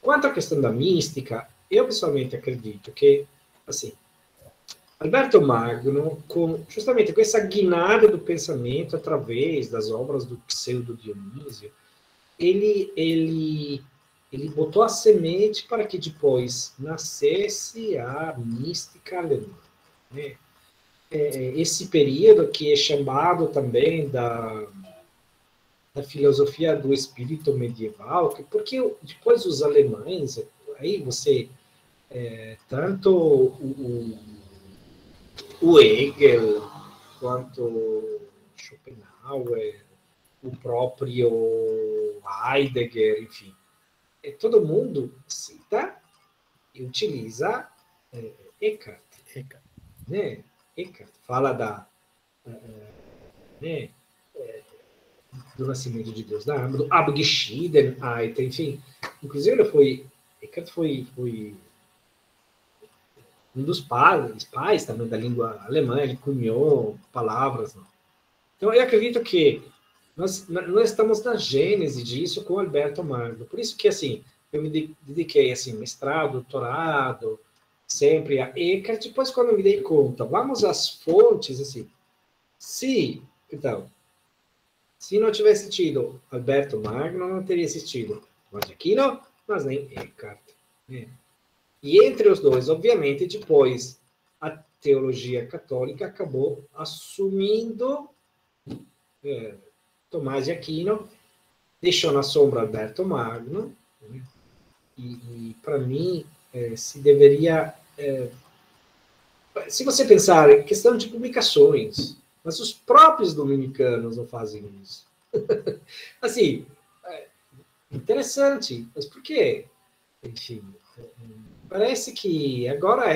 Quanto à questão da mística, eu pessoalmente acredito que, assim, Alberto Magno, justamente com essa guinada do pensamento através das obras do Pseudo Dionísio, ele botou a semente para que depois nascesse a mística alemã. Né? Esse período que é chamado também da filosofia do espírito medieval, porque depois os alemães, aí você, tanto o Hegel, quanto o Schopenhauer, o próprio Heidegger, enfim, todo mundo cita e utiliza Eckhart. Né? Eckhart fala do nascimento de Deus, do Abgeschidenheit, enfim. Inclusive, Eckhart foi um dos pais também da língua alemã, ele cunhou palavras. Não? Então, eu acredito que nós estamos na gênese disso com Alberto Magno. Por isso que, assim, eu me dediquei, assim, mestrado, doutorado, sempre a Eckhart. Depois, quando eu me dei conta, vamos às fontes, assim, se não tivesse tido Alberto Magno, não teria existido Tomás de Aquino, mas nem Eckhart. Né? E entre os dois, obviamente, depois, a teologia católica acabou assumindo Tomás de Aquino, deixou na sombra Alberto Magno, né? E para mim, se deveria... se você pensar em questão de publicações, mas os próprios dominicanos não fazem isso. Assim, interessante, mas por quê? Enfim, parece que agora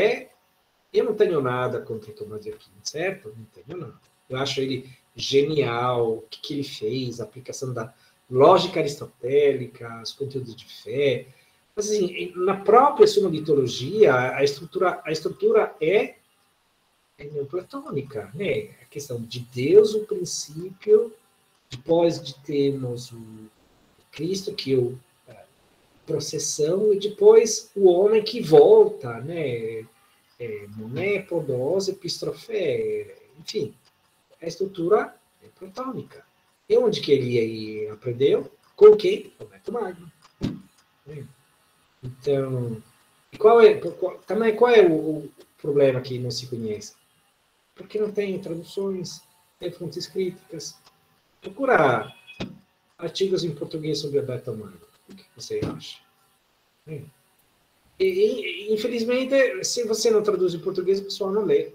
eu não tenho nada contra o Tomás de Aquino, certo? Não tenho nada. Eu acho ele genial, o que ele fez, a aplicação da lógica aristotélica, os conteúdos de fé. Mas, assim, na própria Suma de Teologia, a estrutura é neoplatônica, né? A questão de Deus, o princípio, depois de termos o Cristo, que é a processão, e depois o homem que volta, né? Moné, podose, epistrofé, enfim. A estrutura é platônica. E onde que ele aprendeu? Com quem? Alberto Magno. Então, qual é o problema que não se conhece? Porque não tem traduções, tem fontes críticas. Procura artigos em português sobre Alberto Magno. O que você acha? E, infelizmente, se você não traduz em português, o pessoal não lê.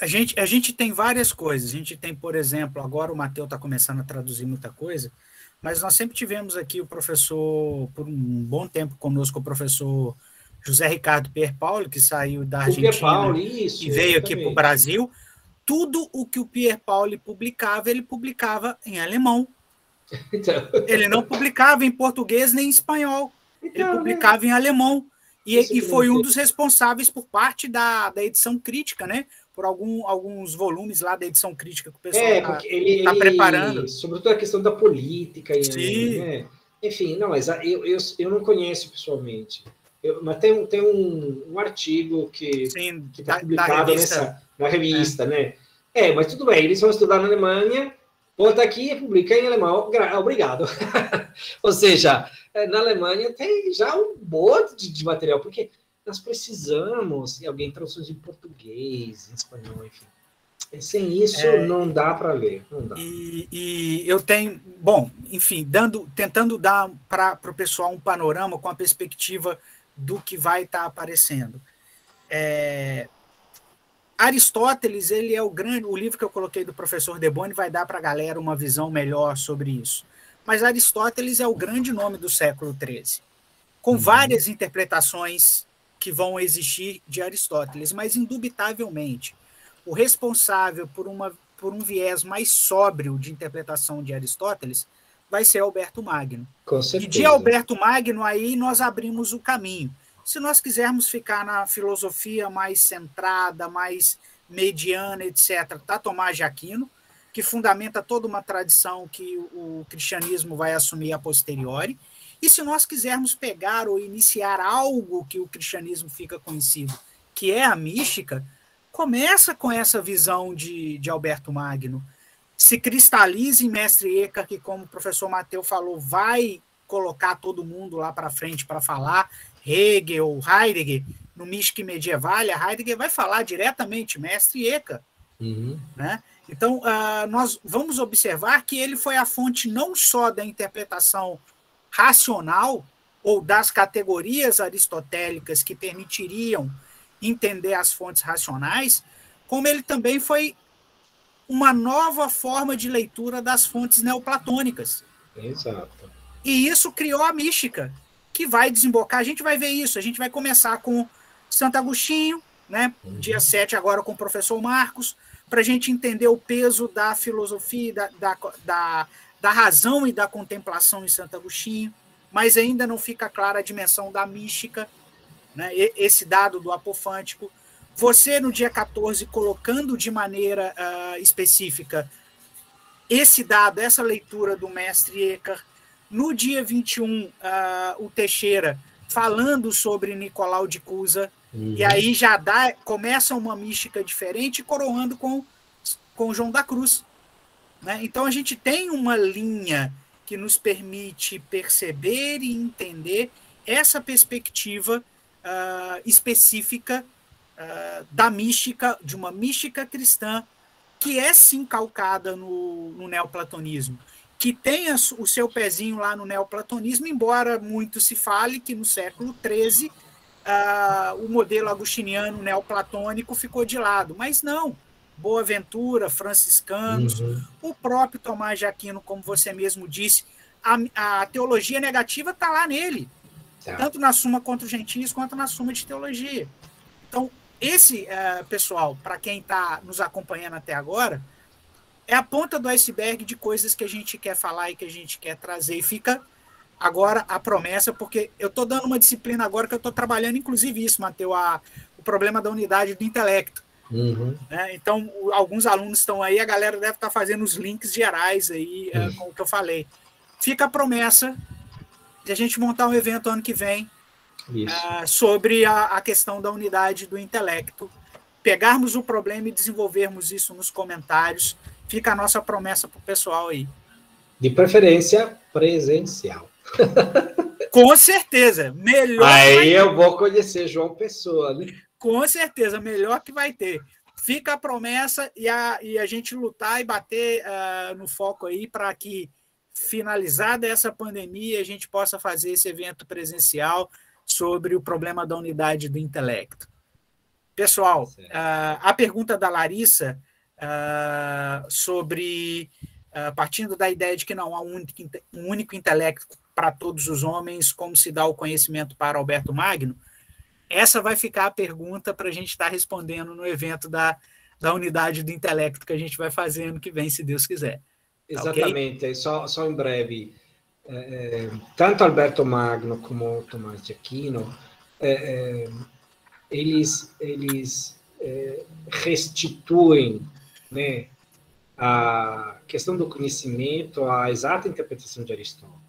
A gente tem várias coisas. A gente tem, por exemplo, agora o Matheus está começando a traduzir muita coisa, mas nós sempre tivemos aqui o professor, por um bom tempo conosco, o professor José Ricardo Pierpaoli, que saiu da Argentina e veio aqui para o Brasil. Tudo o que o Pierpaoli publicava, ele publicava em alemão. Então... Ele não publicava em português nem em espanhol. Ele publicava em alemão. E foi um dos responsáveis por parte da edição crítica, né? Por alguns volumes lá da edição crítica que o pessoal está preparando. Sobretudo a questão da política. Né? Enfim, não, mas eu não conheço pessoalmente. Mas tem um artigo que está publicado na revista, né? Mas tudo bem, eles vão estudar na Alemanha, Volta aqui e publica em alemão. Obrigado. Ou seja, na Alemanha tem já um monte de material, porque nós precisamos, e alguém trouxe em português, em espanhol, enfim. Sem isso, não dá para ler. Não dá. E eu tenho, bom, enfim, tentando dar para o pessoal um panorama com a perspectiva do que vai estar aparecendo. Aristóteles, ele é o livro que eu coloquei do professor Deboni vai dar para a galera uma visão melhor sobre isso. Mas Aristóteles é o grande nome do século XIII, com várias interpretações que vão existir de Aristóteles, mas indubitavelmente o responsável por um viés mais sóbrio de interpretação de Aristóteles vai ser Alberto Magno. Com certeza. E de Alberto Magno aí nós abrimos o caminho. Se nós quisermos ficar na filosofia mais centrada, mais mediana, etc., tá Tomás de Aquino, que fundamenta toda uma tradição que o cristianismo vai assumir a posteriori. E se nós quisermos pegar ou iniciar algo que o cristianismo fica conhecido, que é a mística, começa com essa visão de Alberto Magno. Se cristaliza em Mestre Eckhart, que, como o professor Matteo falou, vai colocar todo mundo lá para frente para falar. Hegel, Heidegger, no Mística Medievalia, Heidegger vai falar diretamente, Mestre Eckhart. Né? Então, nós vamos observar que ele foi a fonte não só da interpretação racional ou das categorias aristotélicas que permitiriam entender as fontes racionais, como ele também foi uma nova forma de leitura das fontes neoplatônicas. Exato. E isso criou a mística, que vai desembocar, a gente vai ver isso, a gente vai começar com Santo Agostinho, né? Dia 7 agora com o professor Marcos, para a gente entender o peso da filosofia, da razão e da contemplação em Santo Agostinho, mas ainda não fica clara a dimensão da mística, né? Esse dado do apofântico. Você, no dia 14, colocando de maneira específica esse dado, essa leitura do mestre Eckhart. No dia 21, o Teixeira falando sobre Nicolau de Cusa, e aí já começa uma mística diferente, coroando com João da Cruz. Né? Então a gente tem uma linha que nos permite perceber e entender essa perspectiva específica da mística, de uma mística cristã, que é sim calcada no neoplatonismo, que tem o seu pezinho lá no neoplatonismo, embora muito se fale que no século XIII o modelo agostiniano neoplatônico ficou de lado, mas não. Boaventura, franciscanos, o próprio Tomás de Aquino, como você mesmo disse, a teologia negativa está lá nele, tanto na Suma contra os Gentios quanto na Suma de Teologia. Então, esse, pessoal, para quem está nos acompanhando até agora, é a ponta do iceberg de coisas que a gente quer falar e que a gente quer trazer. E fica agora a promessa, porque eu estou dando uma disciplina agora que eu estou trabalhando, inclusive isso, Matteo, o problema da unidade do intelecto. Né? Então, alguns alunos estão aí, a galera deve estar fazendo os links gerais aí com o que eu falei. Fica a promessa de a gente montar um evento ano que vem sobre a questão da unidade do intelecto. Pegarmos o problema e desenvolvermos isso nos comentários. Fica a nossa promessa para o pessoal aí. De preferência, presencial. Com certeza. Melhor. Aí eu vou conhecer João Pessoa, né? Com certeza, melhor que vai ter. Fica a promessa e a gente lutar e bater no foco aí para que, finalizada essa pandemia, a gente possa fazer esse evento presencial sobre o problema da unidade do intelecto. Pessoal, a pergunta da Larissa sobre, partindo da ideia de que não há um único intelecto para todos os homens, como se dá o conhecimento para Alberto Magno, essa vai ficar a pergunta para a gente estar respondendo no evento da unidade do intelecto que a gente vai fazer ano que vem, se Deus quiser. Exatamente, okay? Só em breve. Tanto Alberto Magno como Tomás de Aquino, eles restituem, né, a questão do conhecimento à exata interpretação de Aristóteles.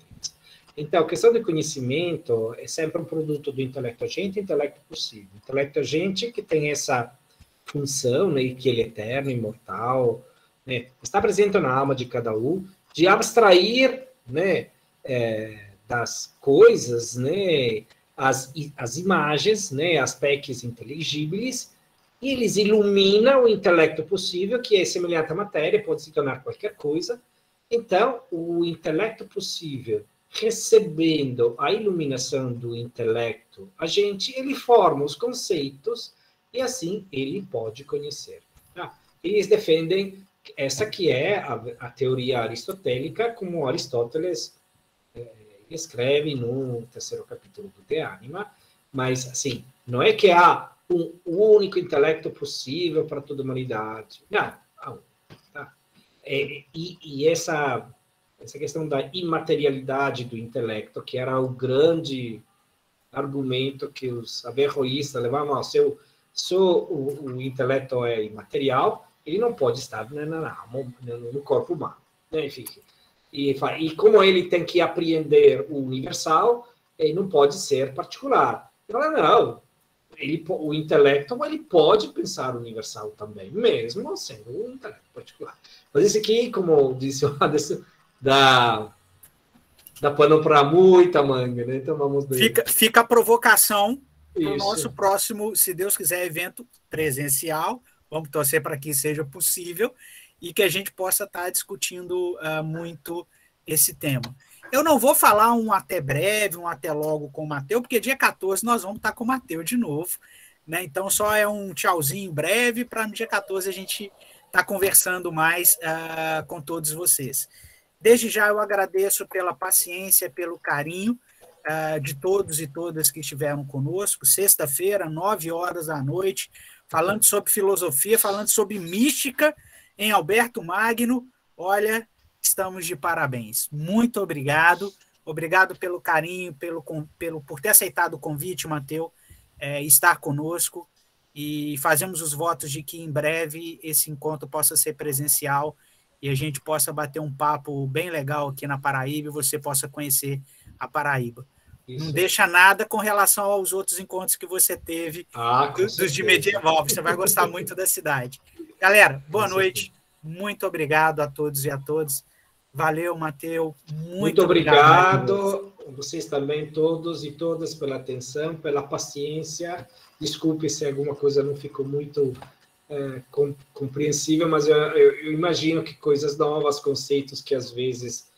Então, a questão do conhecimento é sempre um produto do intelecto agente e intelecto possível. Intelecto agente que tem essa função, né, que ele é eterno, imortal, né, está presente na alma de cada um, de abstrair, né, das coisas, né, as imagens, né, aspectos inteligíveis, e eles iluminam o intelecto possível, que é semelhante à matéria, pode se tornar qualquer coisa. Então, o intelecto possível, recebendo a iluminação do intelecto, ele forma os conceitos e assim ele pode conhecer. Tá? Eles defendem essa que é a teoria aristotélica, como Aristóteles escreve no terceiro capítulo do De Anima, mas assim, não é que há um único intelecto possível para toda a humanidade. Não, tá? E essa questão da imaterialidade do intelecto, que era o grande argumento que os averroístas levavam ao seu, o intelecto é imaterial, ele não pode estar no corpo humano. Né? Enfim, e como ele tem que apreender o universal, ele não pode ser particular. Não, o intelecto ele pode pensar universal também, mesmo sendo um intelecto particular. Mas isso aqui, como disse o Anderson, dá pano para muita manga, né? Então vamos ver. Fica a provocação para o nosso próximo, se Deus quiser, evento presencial. Vamos torcer para que seja possível e que a gente possa estar discutindo muito esse tema. Eu não vou falar um até breve, um até logo com o Matheus, porque dia 14 nós vamos estar com o Matheus de novo, né? Então só é um tchauzinho breve para no dia 14 a gente estar conversando mais com todos vocês. Desde já eu agradeço pela paciência, pelo carinho de todos e todas que estiveram conosco. Sexta-feira, 9h da noite, falando sobre filosofia, falando sobre mística em Alberto Magno. Olha, estamos de parabéns. Muito obrigado. Obrigado pelo carinho, por ter aceitado o convite, Matheus, estar conosco. E fazemos os votos de que em breve esse encontro possa ser presencial e a gente possa bater um papo bem legal aqui na Paraíba e você possa conhecer a Paraíba. Isso. Não deixa nada com relação aos outros encontros que você teve dos de medieval. Você vai gostar muito da cidade. Galera, boa noite. Muito obrigado a todos e a todas. Valeu, Matheus. Muito obrigado. Vocês também, todos e todas, pela atenção, pela paciência. Desculpe se alguma coisa não ficou muito compreensível, mas eu imagino que coisas novas, conceitos que às vezes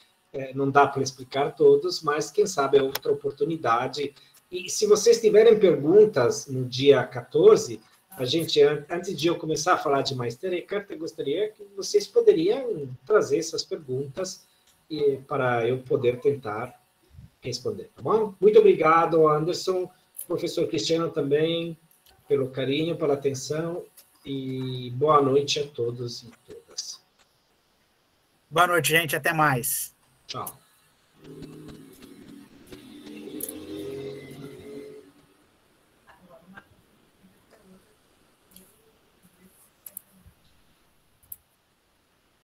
não dá para explicar todos, mas quem sabe é outra oportunidade. E se vocês tiverem perguntas no dia 14, a gente, antes de eu começar a falar de Meister Eckhart, eu gostaria que vocês poderiam trazer essas perguntas para eu poder tentar responder, tá bom? Muito obrigado, Anderson, professor Cristiano também, pelo carinho, pela atenção, e boa noite a todos e todas. Boa noite, gente. Até mais. Tchau.